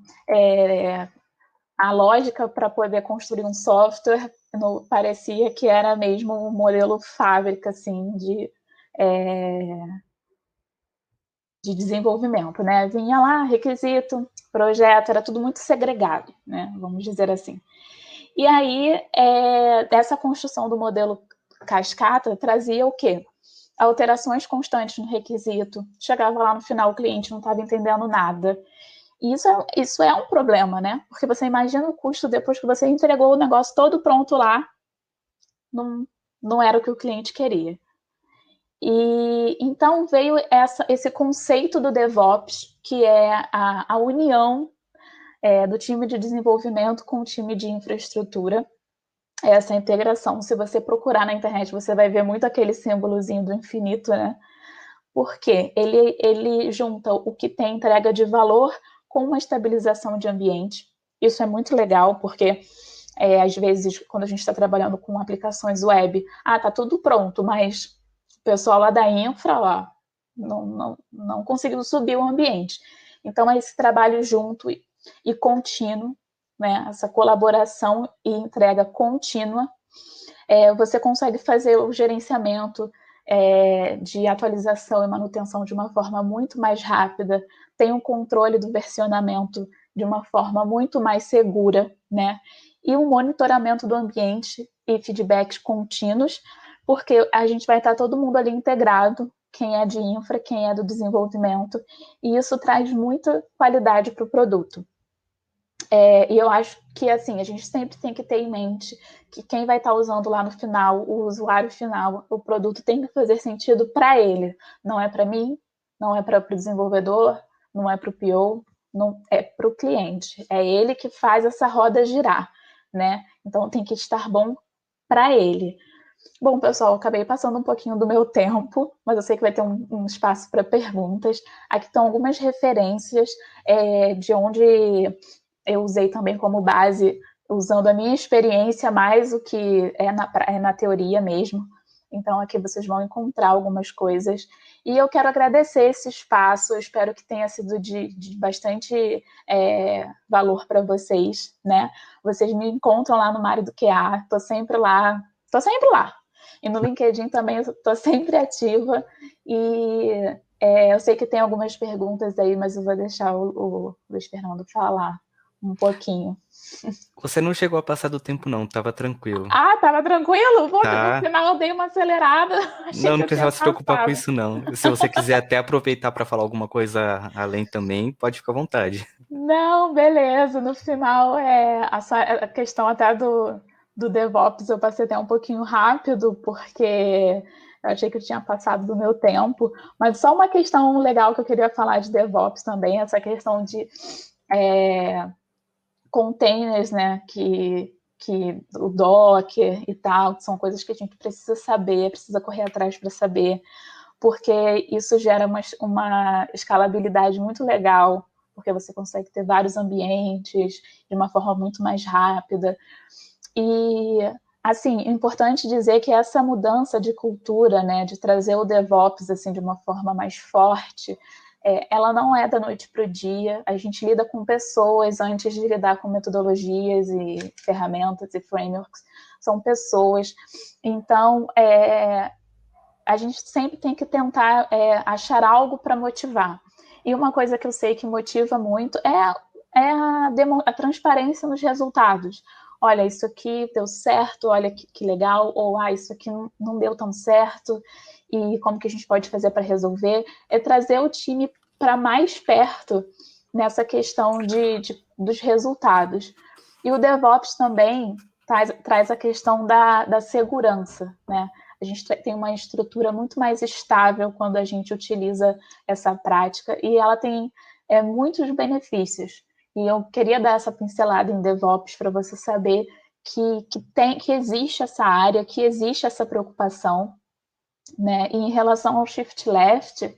a lógica para poder construir um software parecia que era mesmo um modelo fábrica, assim, de desenvolvimento, né? Vinha lá, requisito, projeto, era tudo muito segregado, né? Vamos dizer assim. E aí, essa construção do modelo cascata trazia o quê? Alterações constantes no requisito. Chegava lá no final, o cliente não estava entendendo nada. E isso é um problema, né? Porque você imagina o custo depois que você entregou o negócio todo pronto lá, não era o que o cliente queria. E então veio esse conceito do DevOps, que é a união do time de desenvolvimento com o time de infraestrutura, essa integração. Se você procurar na internet, você vai ver muito aquele símbolozinho do infinito, né? Porque ele junta o que tem entrega de valor com uma estabilização de ambiente. Isso é muito legal, porque às vezes, quando a gente está trabalhando com aplicações web, tá tudo pronto, mas o pessoal lá da infra não conseguiu subir o ambiente. Então, é esse trabalho junto e contínuo, né? Essa colaboração e entrega contínua, você consegue fazer o gerenciamento de atualização e manutenção de uma forma muito mais rápida, tem um controle do versionamento de uma forma muito mais segura, né? E um monitoramento do ambiente e feedbacks contínuos, porque a gente vai estar todo mundo ali integrado, quem é de infra, quem é do desenvolvimento, e isso traz muita qualidade para o produto. E eu acho que, assim, a gente sempre tem que ter em mente que quem vai estar usando lá no final, o usuário final, o produto tem que fazer sentido para ele. Não é para mim, não é para o desenvolvedor, não é para o PO, não é para o cliente. É ele que faz essa roda girar, né? Então tem que estar bom para ele. Bom, pessoal, acabei passando um pouquinho do meu tempo, mas eu sei que vai ter um espaço para perguntas. Aqui estão algumas referências de onde eu usei também como base, usando a minha experiência mais o que é na teoria mesmo. Então, aqui vocês vão encontrar algumas coisas. E eu quero agradecer esse espaço, eu espero que tenha sido de bastante valor para vocês, né? Vocês me encontram lá no Mário do QA, estou sempre lá. E no LinkedIn também eu estou sempre ativa. E eu sei que tem algumas perguntas aí, mas eu vou deixar o Luiz Fernando falar um pouquinho. Você não chegou a passar do tempo, não, tava tranquilo. Tava tranquilo? Pô, que no Tá. final eu dei uma acelerada. Achei Não, que não eu tinha precisava se preocupar com passado. isso, não. Se você quiser até aproveitar para falar alguma coisa além também, pode ficar à vontade. Não, beleza. No final, a questão até do DevOps eu passei até um pouquinho rápido, porque eu achei que eu tinha passado do meu tempo. Mas só uma questão legal que eu queria falar de DevOps também, essa questão de containers, né, que o Docker e tal, que são coisas que a gente precisa saber, precisa correr atrás para saber, porque isso gera uma escalabilidade muito legal, porque você consegue ter vários ambientes de uma forma muito mais rápida. E, assim, é importante dizer que essa mudança de cultura, né, de trazer o DevOps assim, de uma forma mais forte, ela não é da noite para o dia. A gente lida com pessoas antes de lidar com metodologias e ferramentas e frameworks. São pessoas. Então, a gente sempre tem que tentar achar algo para motivar. E uma coisa que eu sei que motiva muito é a transparência nos resultados. Olha, isso aqui deu certo, olha que legal, ou isso aqui não deu tão certo, e como que a gente pode fazer para resolver? É trazer o time para mais perto nessa questão dos resultados. E o DevOps também traz a questão da segurança, né? A gente tem uma estrutura muito mais estável quando a gente utiliza essa prática e ela tem muitos benefícios. E eu queria dar essa pincelada em DevOps para você saber que existe essa área, que existe essa preocupação, né? E em relação ao Shift Left,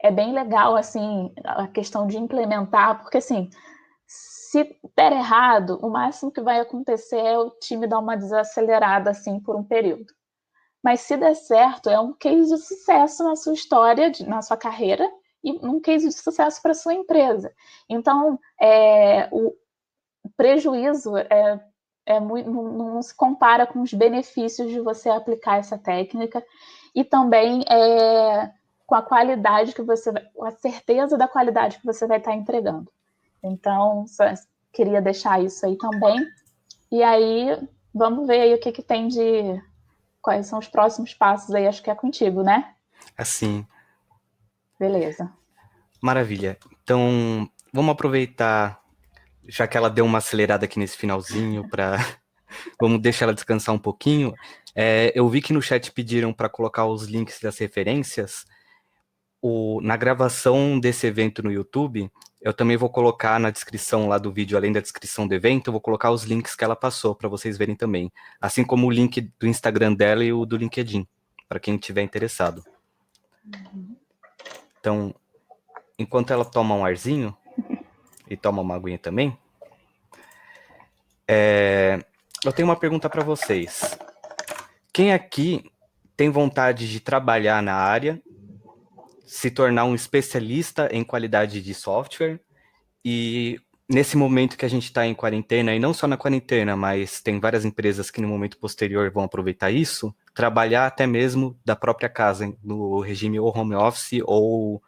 é bem legal, assim, a questão de implementar, porque, assim, se der errado, o máximo que vai acontecer é o time dar uma desacelerada, assim, por um período. Mas se der certo, é um case de sucesso na sua história, na sua carreira, e um case de sucesso para a sua empresa. Então, o prejuízo não se compara com os benefícios de você aplicar essa técnica, e também com a qualidade que você vai, com a certeza da qualidade que você vai estar entregando. Então, só queria deixar isso aí também. E aí, vamos ver aí o que tem de... Quais são os próximos passos aí, acho que é contigo, né? Assim, Beleza. maravilha. Então, vamos aproveitar, já que ela deu uma acelerada aqui nesse finalzinho, vamos deixar ela descansar um pouquinho. Eu vi que no chat pediram para colocar os links das referências. Na gravação desse evento no YouTube, eu também vou colocar na descrição lá do vídeo, além da descrição do evento, eu vou colocar os links que ela passou para vocês verem também. Assim como o link do Instagram dela e o do LinkedIn, para quem estiver interessado. Então, enquanto ela toma um arzinho, e toma uma aguinha também, eu tenho uma pergunta para vocês. Quem aqui tem vontade de trabalhar na área, se tornar um especialista em qualidade de software, e nesse momento que a gente está em quarentena, e não só na quarentena, mas tem várias empresas que no momento posterior vão aproveitar isso, trabalhar até mesmo da própria casa, no regime ou home office ou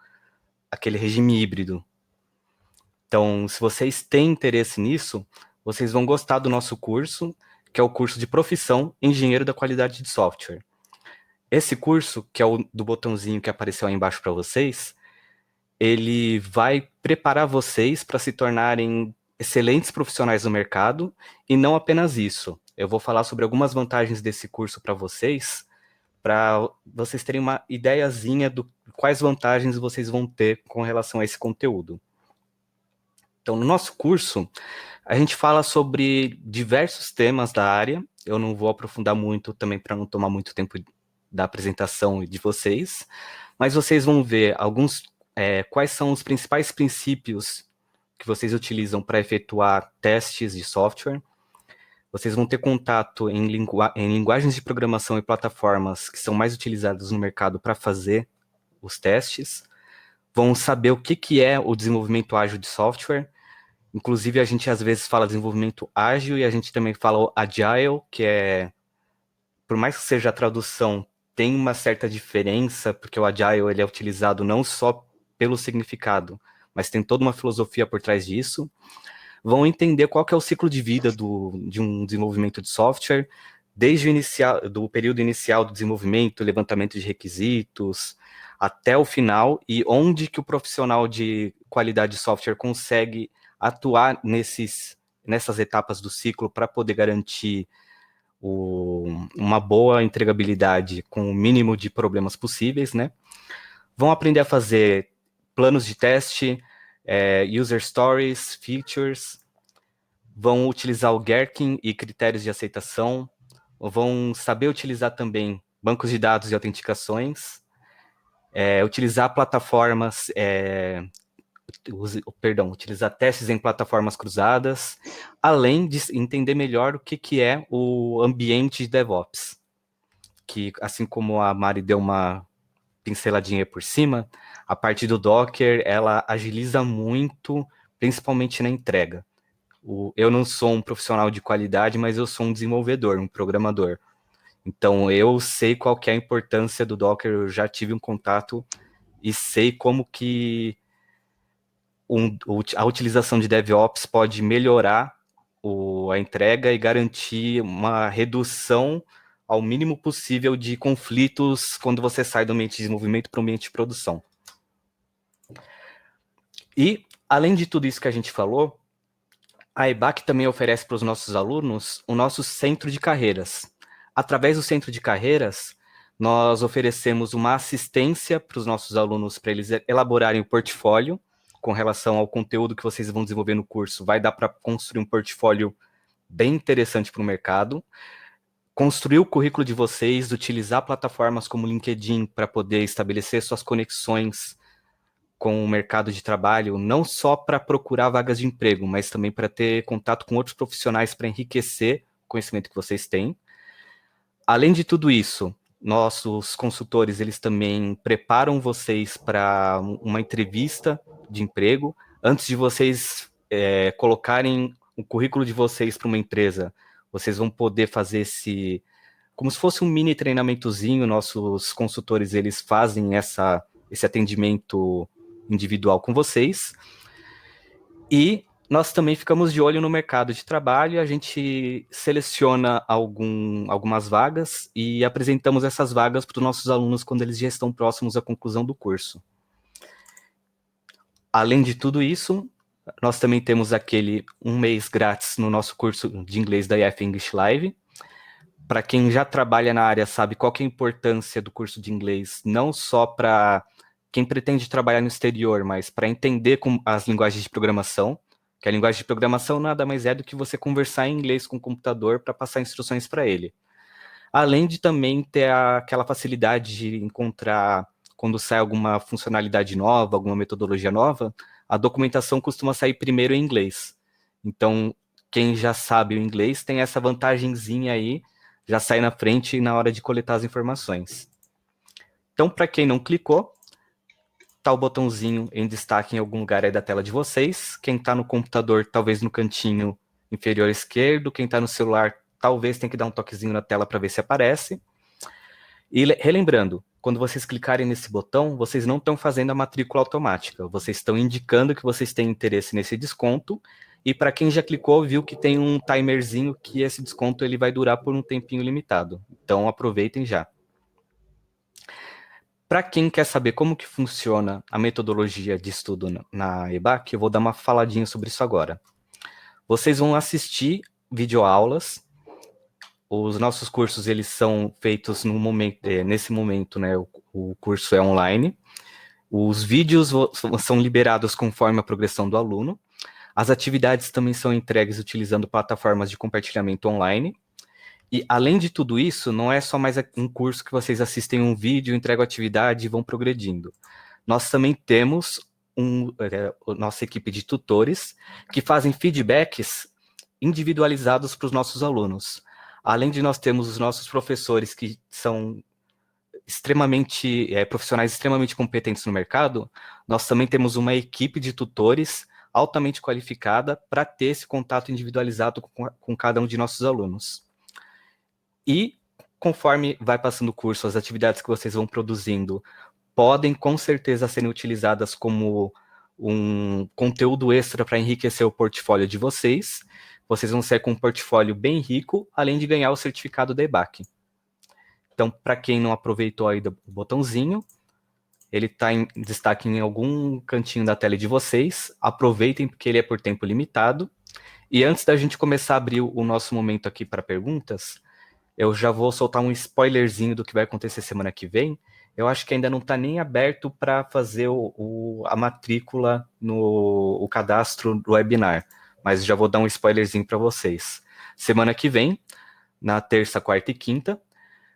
aquele regime híbrido. Então, se vocês têm interesse nisso, vocês vão gostar do nosso curso, que é o curso de profissão Engenheiro da Qualidade de Software. Esse curso, que é o do botãozinho que apareceu aí embaixo para vocês, ele vai preparar vocês para se tornarem excelentes profissionais no mercado, e não apenas isso. Eu vou falar sobre algumas vantagens desse curso para vocês terem uma ideiazinha do quais vantagens vocês vão ter com relação a esse conteúdo. Então, no nosso curso, a gente fala sobre diversos temas da área. Eu não vou aprofundar muito também para não tomar muito tempo da apresentação de vocês, mas vocês vão ver quais são os principais princípios que vocês utilizam para efetuar testes de software. Vocês vão ter contato em linguagens de programação e plataformas que são mais utilizadas no mercado para fazer os testes. Vão saber o que é o desenvolvimento ágil de software. Inclusive, a gente às vezes fala desenvolvimento ágil e a gente também fala agile, que por mais que seja a tradução, tem uma certa diferença, porque o agile ele é utilizado não só pelo significado, mas tem toda uma filosofia por trás disso. Vão entender qual que é o ciclo de vida de um desenvolvimento de software, desde do período inicial do desenvolvimento, levantamento de requisitos, até o final, e onde que o profissional de qualidade de software consegue atuar nessas etapas do ciclo para poder garantir uma boa entregabilidade com o mínimo de problemas possíveis, né? Vão aprender a fazer planos de teste, user stories, features, vão utilizar o Gherkin e critérios de aceitação, vão saber utilizar também bancos de dados e autenticações, utilizar plataformas, utilizar testes em plataformas cruzadas, além de entender melhor o que é o ambiente de DevOps, que assim como a Mari deu uma pinceladinha por cima, a parte do Docker, ela agiliza muito, principalmente na entrega. Eu não sou um profissional de qualidade, mas eu sou um desenvolvedor, um programador. Então, eu sei qual que é a importância do Docker, eu já tive um contato e sei como que a utilização de DevOps pode melhorar a entrega e garantir uma redução ao mínimo possível de conflitos quando você sai do ambiente de desenvolvimento para o ambiente de produção. E, além de tudo isso que a gente falou, a EBAC também oferece para os nossos alunos o nosso centro de carreiras. Através do centro de carreiras, nós oferecemos uma assistência para os nossos alunos para eles elaborarem o portfólio com relação ao conteúdo que vocês vão desenvolver no curso. Vai dar para construir um portfólio bem interessante para o mercado. Construir o currículo de vocês, utilizar plataformas como LinkedIn para poder estabelecer suas conexões com o mercado de trabalho, não só para procurar vagas de emprego, mas também para ter contato com outros profissionais para enriquecer o conhecimento que vocês têm. Além de tudo isso, nossos consultores, eles também preparam vocês para uma entrevista de emprego. Antes de vocês colocarem o currículo de vocês para uma empresa, vocês vão poder fazer como se fosse um mini treinamentozinho. Nossos consultores, eles fazem esse atendimento individual com vocês. E nós também ficamos de olho no mercado de trabalho, a gente seleciona algumas vagas e apresentamos essas vagas para os nossos alunos quando eles já estão próximos à conclusão do curso. Além de tudo isso, nós também temos aquele 1 mês grátis no nosso curso de inglês da IF English Live. Para quem já trabalha na área, sabe qual que é a importância do curso de inglês, não só para quem pretende trabalhar no exterior, mas para entender as linguagens de programação, que a linguagem de programação nada mais é do que você conversar em inglês com o computador para passar instruções para ele. Além de também ter aquela facilidade de encontrar, quando sai alguma funcionalidade nova, alguma metodologia nova, a documentação costuma sair primeiro em inglês. Então, quem já sabe o inglês tem essa vantagenzinha aí, já sai na frente na hora de coletar as informações. Então, para quem não clicou, tá o botãozinho em destaque em algum lugar aí da tela de vocês. Quem está no computador, talvez no cantinho inferior esquerdo. Quem está no celular, talvez tenha que dar um toquezinho na tela para ver se aparece. E relembrando, quando vocês clicarem nesse botão, vocês não estão fazendo a matrícula automática. Vocês estão indicando que vocês têm interesse nesse desconto. E para quem já clicou, viu que tem um timerzinho que esse desconto ele vai durar por um tempinho limitado. Então, aproveitem já. Para quem quer saber como que funciona a metodologia de estudo na EBAC, eu vou dar uma faladinha sobre isso agora. Vocês vão assistir videoaulas. Os nossos cursos, eles são feitos nesse momento, né? O curso é online. Os vídeos são liberados conforme a progressão do aluno. As atividades também são entregues utilizando plataformas de compartilhamento online. E, além de tudo isso, não é só mais um curso que vocês assistem um vídeo, entregam atividade e vão progredindo. Nós também temos nossa equipe de tutores que fazem feedbacks individualizados para os nossos alunos. Além de nós termos os nossos professores que são profissionais extremamente competentes no mercado, nós também temos uma equipe de tutores altamente qualificada para ter esse contato individualizado com cada um de nossos alunos. E, conforme vai passando o curso, as atividades que vocês vão produzindo podem, com certeza, serem utilizadas como um conteúdo extra para enriquecer o portfólio de vocês. Vocês vão sair com um portfólio bem rico, além de ganhar o certificado da EBAC. Então, para quem não aproveitou aí o botãozinho, ele está em destaque em algum cantinho da tela de vocês. Aproveitem, porque ele é por tempo limitado. E antes da gente começar a abrir o nosso momento aqui para perguntas, eu já vou soltar um spoilerzinho do que vai acontecer semana que vem. Eu acho que ainda não está nem aberto para fazer a matrícula o cadastro do webinar, mas já vou dar um spoilerzinho para vocês. Semana que vem, na terça, quarta e quinta,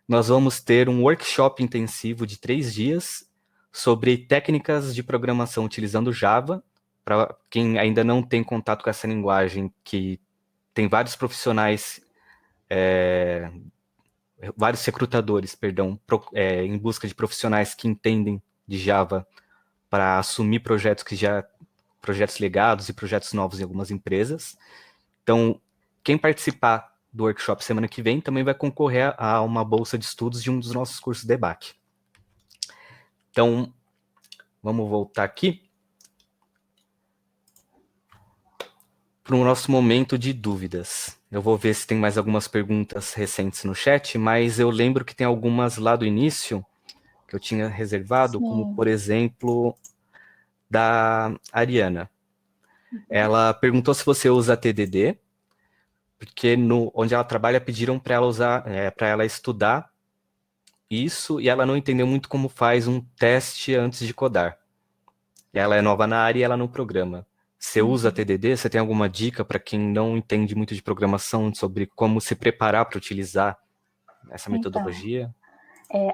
nós vamos ter um workshop intensivo de 3 dias sobre técnicas de programação utilizando Java. Para quem ainda não tem contato com essa linguagem, que tem vários profissionais, vários recrutadores, em busca de profissionais que entendem de Java para assumir projetos legados e projetos novos em algumas empresas. Então, quem participar do workshop semana que vem também vai concorrer a uma bolsa de estudos de um dos nossos cursos de EBAC. Então, vamos voltar aqui para o nosso momento de dúvidas. Eu vou ver se tem mais algumas perguntas recentes no chat, mas eu lembro que tem algumas lá do início que eu tinha reservado, Sim. como, por exemplo, da Ariana. Ela perguntou se você usa TDD, porque onde ela trabalha pediram para ela estudar isso, e ela não entendeu muito como faz um teste antes de codar. Ela é nova na área e ela não programa. Você usa TDD? Você tem alguma dica para quem não entende muito de programação sobre como se preparar para utilizar essa metodologia?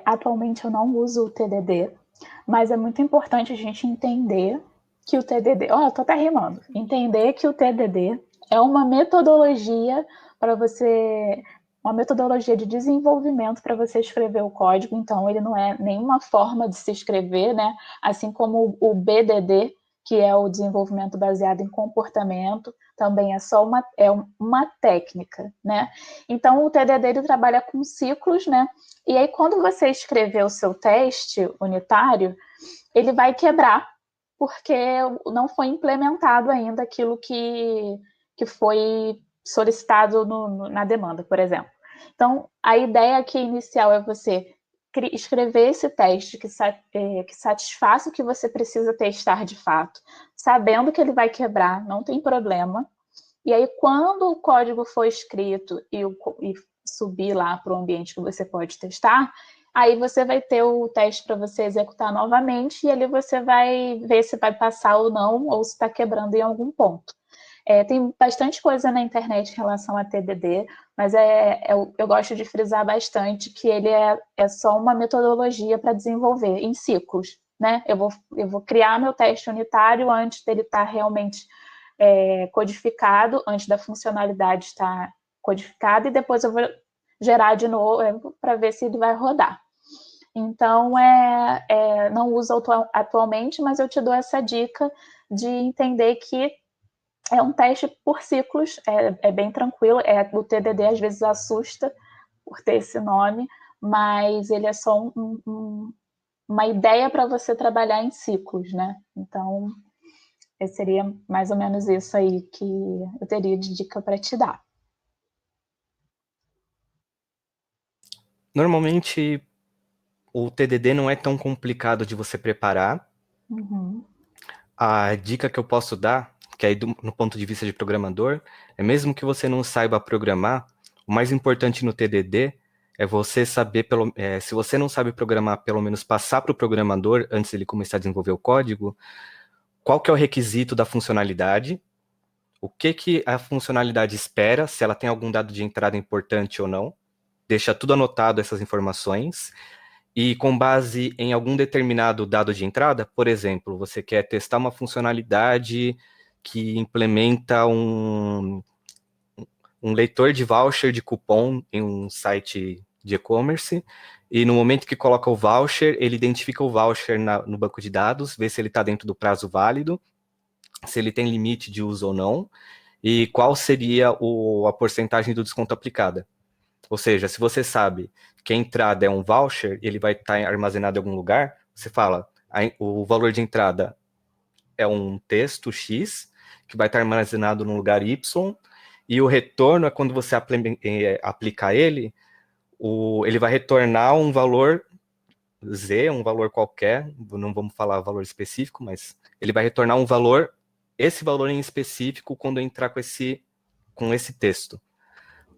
Atualmente eu não uso o TDD, Mas é muito importante a gente entender que o TDD, eu tô até rimando, entender que o TDD é uma metodologia para você, uma metodologia de desenvolvimento para você escrever o código, então ele não é nenhuma forma de se escrever, né? Assim como o BDD, que é o desenvolvimento baseado em comportamento, também é só uma técnica, né? Então o TDD ele trabalha com ciclos, né? E aí quando você escrever o seu teste unitário, ele vai quebrar, porque não foi implementado ainda aquilo que foi solicitado na demanda, por exemplo. Então, a ideia aqui inicial é você escrever esse teste que satisfaça o que você precisa testar de fato, sabendo que ele vai quebrar, não tem problema. E aí, quando o código for escrito e subir lá para o ambiente que você pode testar, aí você vai ter o teste para você executar novamente e ali você vai ver se vai passar ou não, ou se está quebrando em algum ponto. Tem bastante coisa na internet em relação a TDD, mas eu gosto de frisar bastante que ele é só uma metodologia para desenvolver em ciclos. Né? Eu vou criar meu teste unitário antes dele estar realmente codificado, antes da funcionalidade estar codificada, e depois eu vou gerar de novo para ver se ele vai rodar. Então, não uso atualmente, mas eu te dou essa dica de entender que é um teste por ciclos, é bem tranquilo. O TDD às vezes assusta por ter esse nome, mas ele é só uma ideia para você trabalhar em ciclos, né? Então, seria mais ou menos isso aí que eu teria de dica para te dar. Normalmente, o TDD não é tão complicado de você preparar. Uhum. A dica que eu posso dar, que aí no ponto de vista de programador, é mesmo que você não saiba programar, o mais importante no TDD é você saber, se você não sabe programar, pelo menos passar para o programador, antes ele começar a desenvolver o código, qual que é o requisito da funcionalidade, o que a funcionalidade espera, se ela tem algum dado de entrada importante ou não, deixa tudo anotado essas informações, e com base em algum determinado dado de entrada, por exemplo, você quer testar uma funcionalidade que implementa um leitor de voucher de cupom em um site de e-commerce, e no momento que coloca o voucher, ele identifica o voucher no banco de dados, vê se ele está dentro do prazo válido, se ele tem limite de uso ou não, e qual seria a porcentagem do desconto aplicada. Ou seja, se você sabe que a entrada é um voucher e ele vai estar armazenado em algum lugar, você fala, o valor de entrada é um texto X, que vai estar armazenado no lugar Y, e o retorno é quando você aplicar ele, ele vai retornar um valor Z, um valor qualquer, não vamos falar valor específico, mas ele vai retornar um valor, esse valor em específico, quando entrar com esse texto.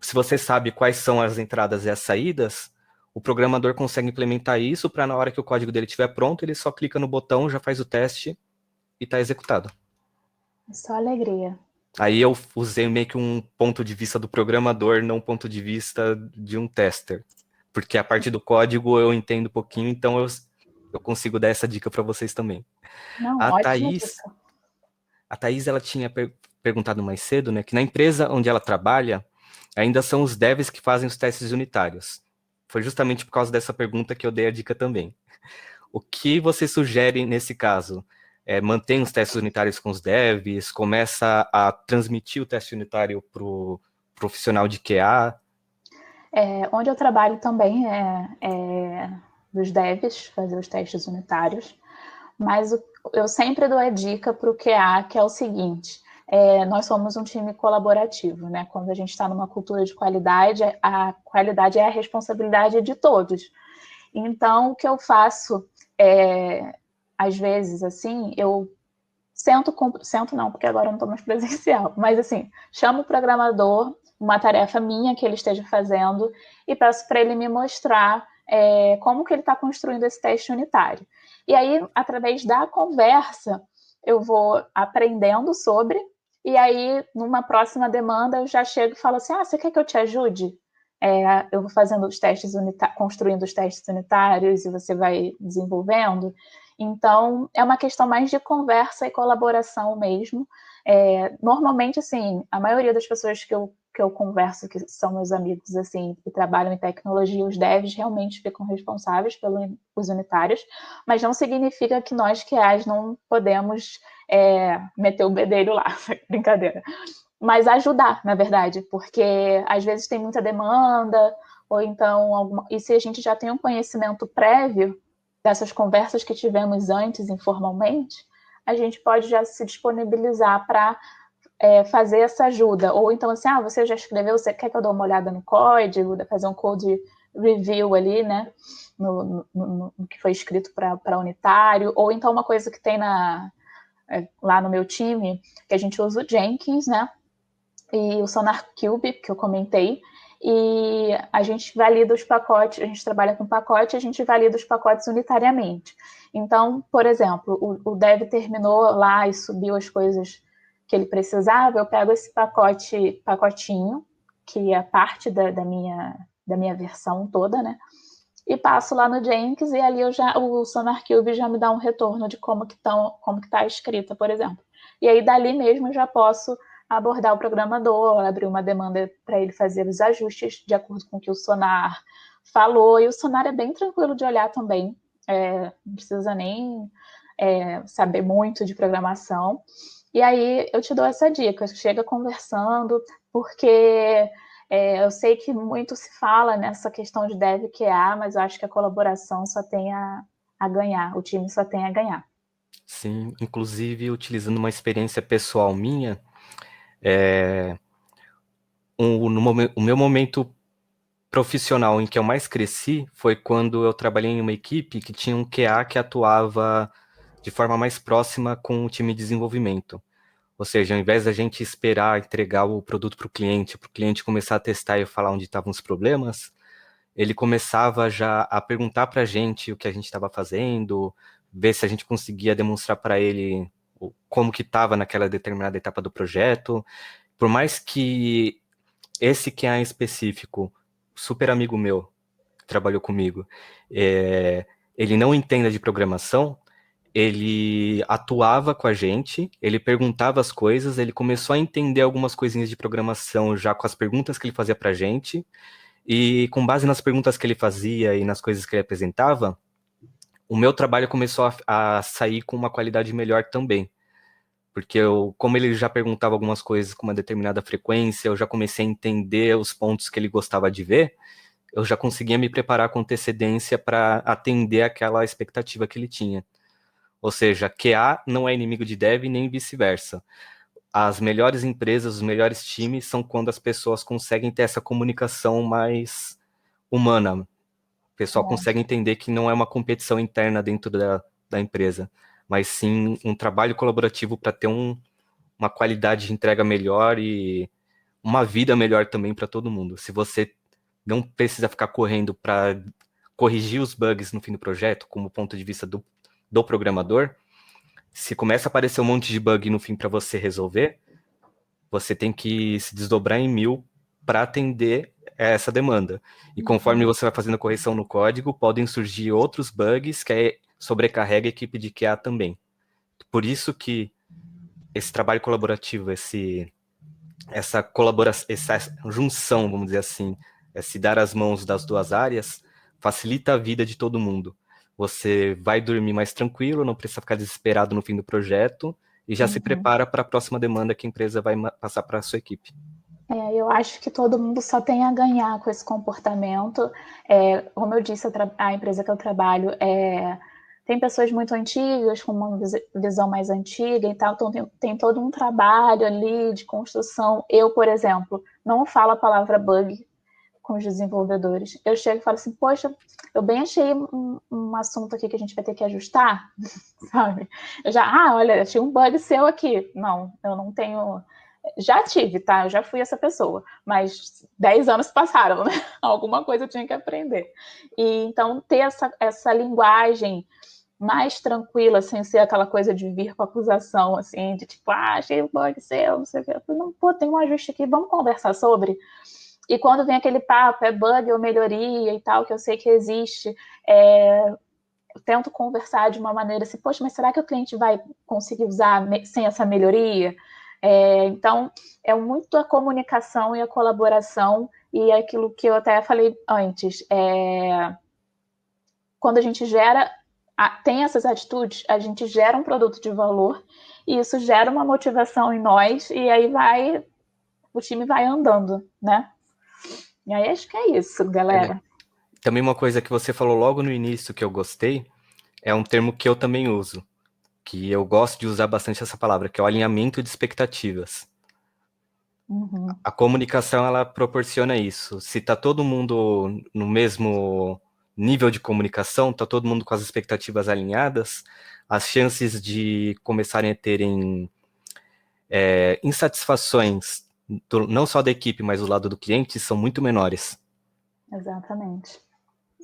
Se você sabe quais são as entradas e as saídas, o programador consegue implementar isso para na hora que o código dele estiver pronto, ele só clica no botão, já faz o teste e está executado. Só alegria. Aí eu usei meio que um ponto de vista do programador, não um ponto de vista de um tester. Porque a parte do código eu entendo um pouquinho, então eu consigo dar essa dica para vocês também. Não, A ótima Thaís, dica. a Thaís ela tinha perguntado mais cedo, né, que na empresa onde ela trabalha, ainda são os devs que fazem os testes unitários. Foi justamente por causa dessa pergunta que eu dei a dica também. O que você sugere nesse caso? Mantém os testes unitários com os devs, começa a transmitir o teste unitário para o profissional de QA? Onde eu trabalho também é dos devs, fazer os testes unitários, mas eu sempre dou a dica para o QA, que é o seguinte: nós somos um time colaborativo, né? Quando a gente está numa cultura de qualidade, a qualidade é a responsabilidade de todos. Então, o que eu faço, às vezes, assim, eu sento não, porque agora eu não estou mais presencial, mas assim, chamo o programador, uma tarefa minha que ele esteja fazendo, e peço para ele me mostrar como que ele está construindo esse teste unitário. E aí, através da conversa, eu vou aprendendo sobre, e aí, numa próxima demanda, eu já chego e falo assim, você quer que eu te ajude? eu vou fazendo os testes construindo os testes unitários e você vai desenvolvendo. Então, é uma questão mais de conversa e colaboração mesmo. Normalmente, assim, a maioria das pessoas que eu converso, que são meus amigos, assim, que trabalham em tecnologia, os devs realmente ficam responsáveis pelos unitários, mas não significa que nós, QAs, não podemos meter o bedelho lá, brincadeira. Mas ajudar, na verdade, porque às vezes tem muita demanda, ou então, e se a gente já tem um conhecimento prévio dessas conversas que tivemos antes, informalmente, a gente pode já se disponibilizar para fazer essa ajuda. Ou então, assim, você já escreveu, você quer que eu dê uma olhada no código, fazer um code review ali, né, no que foi escrito para unitário, ou então uma coisa que tem lá no meu time, que a gente usa o Jenkins, né, e o SonarQube, que eu comentei, e a gente valida os pacotes, a gente trabalha com pacote, a gente valida os pacotes unitariamente. Então, por exemplo, o dev terminou lá e subiu as coisas que ele precisava, eu pego esse pacotinho, que é parte da minha versão toda, né? E passo lá no Jenkins e ali o SonarQube já me dá um retorno de como que está a escrita, por exemplo. E aí, dali mesmo, eu já posso abordar o programador, abrir uma demanda para ele fazer os ajustes de acordo com o que o Sonar falou. E o Sonar é bem tranquilo de olhar também, não precisa nem saber muito de programação. E aí eu te dou essa dica, chega conversando, porque eu sei que muito se fala nessa questão de dev QA, mas eu acho que a colaboração só tem a ganhar, o time só tem a ganhar. Sim, inclusive utilizando uma experiência pessoal minha, é, o meu momento profissional em que eu mais cresci foi quando eu trabalhei em uma equipe que tinha um QA que atuava de forma mais próxima com o time de desenvolvimento. Ou seja, ao invés da gente esperar entregar o produto para o cliente começar a testar e falar onde estavam os problemas, ele começava já a perguntar para a gente o que a gente estava fazendo, ver se a gente conseguia demonstrar para ele como que estava naquela determinada etapa do projeto. Por mais que esse que é em específico, super amigo meu, que trabalhou comigo, ele não entenda de programação, ele atuava com a gente, ele perguntava as coisas, ele começou a entender algumas coisinhas de programação já com as perguntas que ele fazia pra gente, e com base nas perguntas que ele fazia e nas coisas que ele apresentava, o meu trabalho começou a sair com uma qualidade melhor também. Porque como ele já perguntava algumas coisas com uma determinada frequência, eu já comecei a entender os pontos que ele gostava de ver, eu já conseguia me preparar com antecedência para atender aquela expectativa que ele tinha. Ou seja, QA não é inimigo de dev nem vice-versa. As melhores empresas, os melhores times são quando as pessoas conseguem ter essa comunicação mais humana. O pessoal consegue entender que não é uma competição interna dentro da empresa, mas sim um trabalho colaborativo para ter uma qualidade de entrega melhor e uma vida melhor também para todo mundo. Se você não precisa ficar correndo para corrigir os bugs no fim do projeto, como ponto de vista do programador, se começa a aparecer um monte de bug no fim para você resolver, você tem que se desdobrar em mil para atender essa demanda. E conforme você vai fazendo correção no código, podem surgir outros bugs que sobrecarrega a equipe de QA também. Por isso que esse trabalho colaborativo, essa colaboração, essa junção, vamos dizer assim, se dar as mãos das duas áreas, facilita a vida de todo mundo. Você vai dormir mais tranquilo, não precisa ficar desesperado no fim do projeto e já se prepara para a próxima demanda que a empresa vai passar para a sua equipe. Eu acho que todo mundo só tem a ganhar com esse comportamento. Como eu disse, a empresa que eu trabalho tem pessoas muito antigas, com uma visão mais antiga e tal, então tem todo um trabalho ali de construção. Eu, por exemplo, não falo a palavra bug com os desenvolvedores. Eu chego e falo assim, poxa, eu bem achei um assunto aqui que a gente vai ter que ajustar, sabe? Olha, achei um bug seu aqui. Não, eu não tenho... Já tive, tá? Eu já fui essa pessoa, mas 10 anos passaram, né? Alguma coisa eu tinha que aprender. E então, ter essa linguagem mais tranquila, sem ser aquela coisa de vir com acusação, assim, de tipo, achei um bug seu, não sei o que. Não, pô, tem um ajuste aqui, vamos conversar sobre. E quando vem aquele papo, é bug ou melhoria e tal, que eu sei que existe, eu tento conversar de uma maneira assim, poxa, mas será que o cliente vai conseguir usar sem essa melhoria? Então, é muito a comunicação e a colaboração, e aquilo que eu até falei antes, quando a gente tem essas atitudes, a gente gera um produto de valor, e isso gera uma motivação em nós, e aí o time vai andando, né? E aí acho que é isso, galera. Também uma coisa que você falou logo no início que eu gostei, é um termo que eu também uso, que eu gosto de usar bastante essa palavra, que é o alinhamento de expectativas. Uhum. A comunicação, ela proporciona isso. Se tá todo mundo no mesmo nível de comunicação, tá todo mundo com as expectativas alinhadas, as chances de começarem a terem insatisfações, não só da equipe, mas do lado do cliente, são muito menores. Exatamente.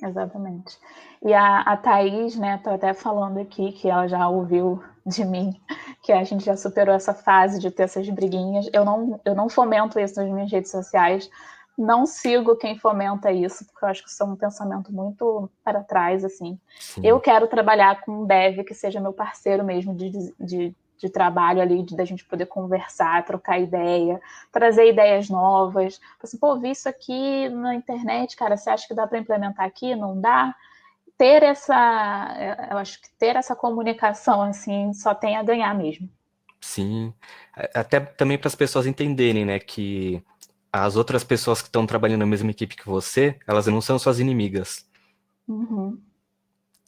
Exatamente. E a Thaís, né, tô até falando aqui que ela já ouviu de mim, que a gente já superou essa fase de ter essas briguinhas. Eu não fomento isso nas minhas redes sociais, não sigo quem fomenta isso, porque eu acho que isso é um pensamento muito para trás, assim. Sim. Eu quero trabalhar com um dev que seja meu parceiro mesmo de trabalho ali, da gente poder conversar, trocar ideia, trazer ideias novas. Assim, pô, vi isso aqui na internet, cara, você acha que dá para implementar aqui? Não dá? Eu acho que ter essa comunicação, assim, só tem a ganhar mesmo. Sim. Até também para as pessoas entenderem, né, que as outras pessoas que estão trabalhando na mesma equipe que você, elas não são suas inimigas. Uhum.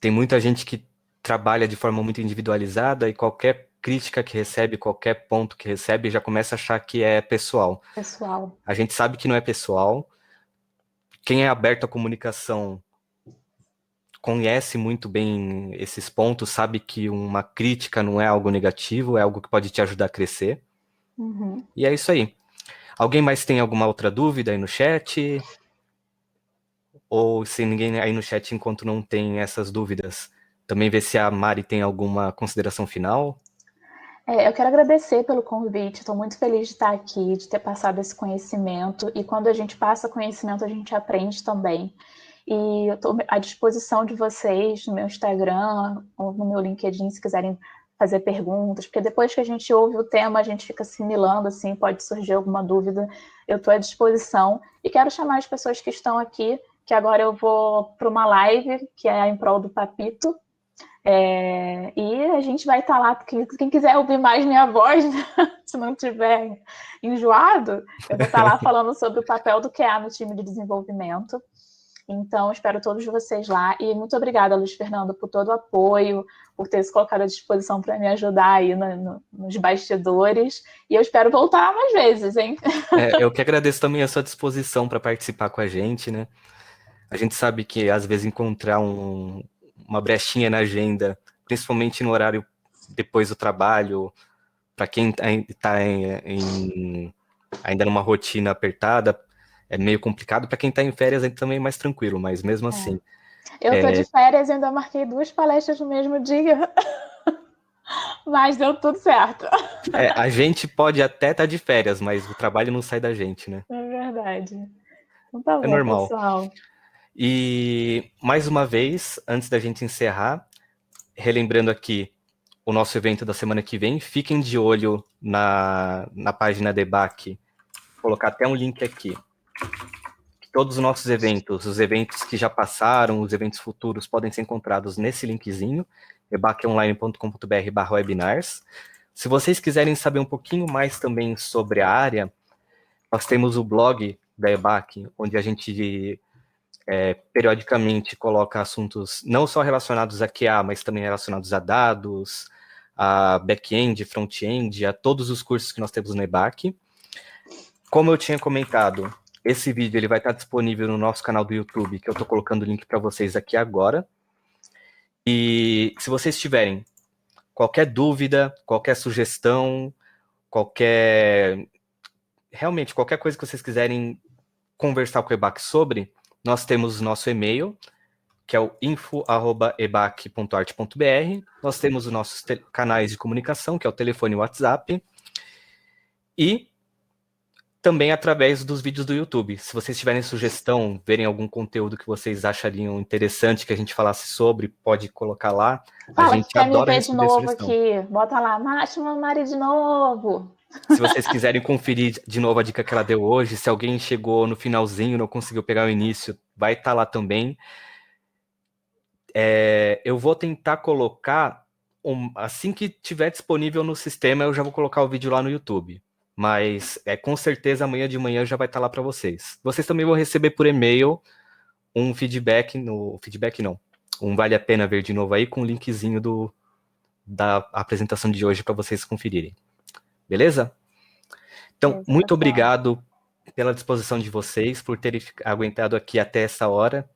Tem muita gente que trabalha de forma muito individualizada e qualquer crítica que recebe, qualquer ponto que recebe, já começa a achar que é pessoal. Pessoal. A gente sabe que não é pessoal. Quem é aberto à comunicação conhece muito bem esses pontos, sabe que uma crítica não é algo negativo, é algo que pode te ajudar a crescer. Uhum. E é isso aí. Alguém mais tem alguma outra dúvida aí no chat? Ou se ninguém aí no chat, enquanto não tem essas dúvidas, também ver se a Mari tem alguma consideração final? Eu quero agradecer pelo convite, estou muito feliz de estar aqui, de ter passado esse conhecimento, e quando a gente passa conhecimento, a gente aprende também. E eu estou à disposição de vocês no meu Instagram ou no meu LinkedIn, se quiserem fazer perguntas, porque depois que a gente ouve o tema, a gente fica assimilando, assim, pode surgir alguma dúvida, eu estou à disposição. E quero chamar as pessoas que estão aqui, que agora eu vou para uma live, que é em prol do Papito, e a gente vai estar lá, quem quiser ouvir mais minha voz, né? Se não tiver enjoado, eu vou estar lá falando sobre o papel do QA no time de desenvolvimento. Então, espero todos vocês lá. E muito obrigada, Luiz Fernando, por todo o apoio, por ter se colocado à disposição para me ajudar aí nos bastidores. E eu espero voltar mais vezes, hein? Eu que agradeço também a sua disposição para participar com a gente, né? A gente sabe que às vezes encontrar uma brechinha na agenda, principalmente no horário depois do trabalho, para quem está ainda numa rotina apertada, é meio complicado. Para quem está em férias, é também mais tranquilo, mas mesmo assim. Eu estou de férias e ainda marquei 2 palestras no mesmo dia, mas deu tudo certo. A gente pode até estar de férias, mas o trabalho não sai da gente, né? É verdade. Então tá É bom, normal. pessoal. E mais uma vez, antes da gente encerrar, relembrando aqui o nosso evento da semana que vem, fiquem de olho na página da EBAC, vou colocar até um link aqui. Todos os nossos eventos, os eventos que já passaram, os eventos futuros, podem ser encontrados nesse linkzinho, ebaconline.com.br/webinars. Se vocês quiserem saber um pouquinho mais também sobre a área, nós temos o blog da EBAC, onde a gente periodicamente coloca assuntos não só relacionados a QA, mas também relacionados a dados, a back-end, front-end, a todos os cursos que nós temos na EBAC. Como eu tinha comentado, esse vídeo ele vai estar disponível no nosso canal do YouTube, que eu estou colocando o link para vocês aqui agora. E se vocês tiverem qualquer dúvida, qualquer sugestão, realmente qualquer coisa que vocês quiserem conversar com o EBAC sobre, nós temos nosso e-mail, que é o info@ebac.art.br. Nós temos os nossos canais de comunicação, que é o telefone e o WhatsApp. E também através dos vídeos do YouTube. Se vocês tiverem sugestão, verem algum conteúdo que vocês achariam interessante que a gente falasse sobre, pode colocar lá. A Fala que gente quer me adora ver de receber novo sugestão. aqui. Bota lá, Máxima Mari de novo. Se vocês quiserem conferir de novo a dica que ela deu hoje, se alguém chegou no finalzinho e não conseguiu pegar o início, vai estar lá também. Eu vou tentar colocar, assim que tiver disponível no sistema, eu já vou colocar o vídeo lá no YouTube. Mas com certeza amanhã de manhã já vai estar lá para vocês. Vocês também vão receber por e-mail um feedback, um vale a pena ver de novo aí com o linkzinho da apresentação de hoje para vocês conferirem. Beleza? Então, muito obrigado pela disposição de vocês, por terem aguentado aqui até essa hora.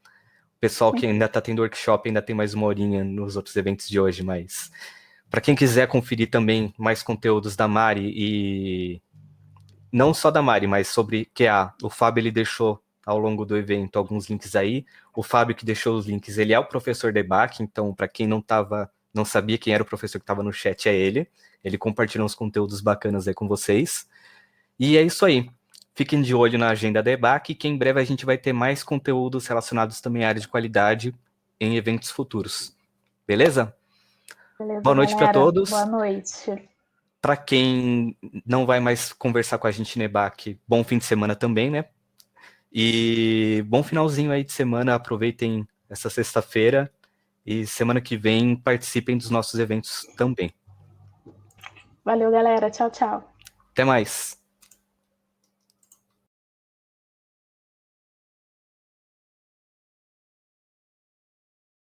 O pessoal que ainda está tendo workshop ainda tem mais uma horinha nos outros eventos de hoje, mas para quem quiser conferir também mais conteúdos da Mari e não só da Mari, mas sobre QA, o Fábio ele deixou ao longo do evento alguns links aí. O Fábio que deixou os links, ele é o professor Debac, então para quem não sabia quem era o professor que estava no chat, é ele. Ele compartilhou uns conteúdos bacanas aí com vocês. E é isso aí. Fiquem de olho na agenda da EBAC, que em breve a gente vai ter mais conteúdos relacionados também à área de qualidade em eventos futuros. Beleza? Beleza, Boa noite para galera. todos. Boa noite. Para quem não vai mais conversar com a gente na EBAC, bom fim de semana também, né? E bom finalzinho aí de semana. Aproveitem essa sexta-feira e semana que vem participem dos nossos eventos também. Valeu, galera. Tchau, tchau. Até mais.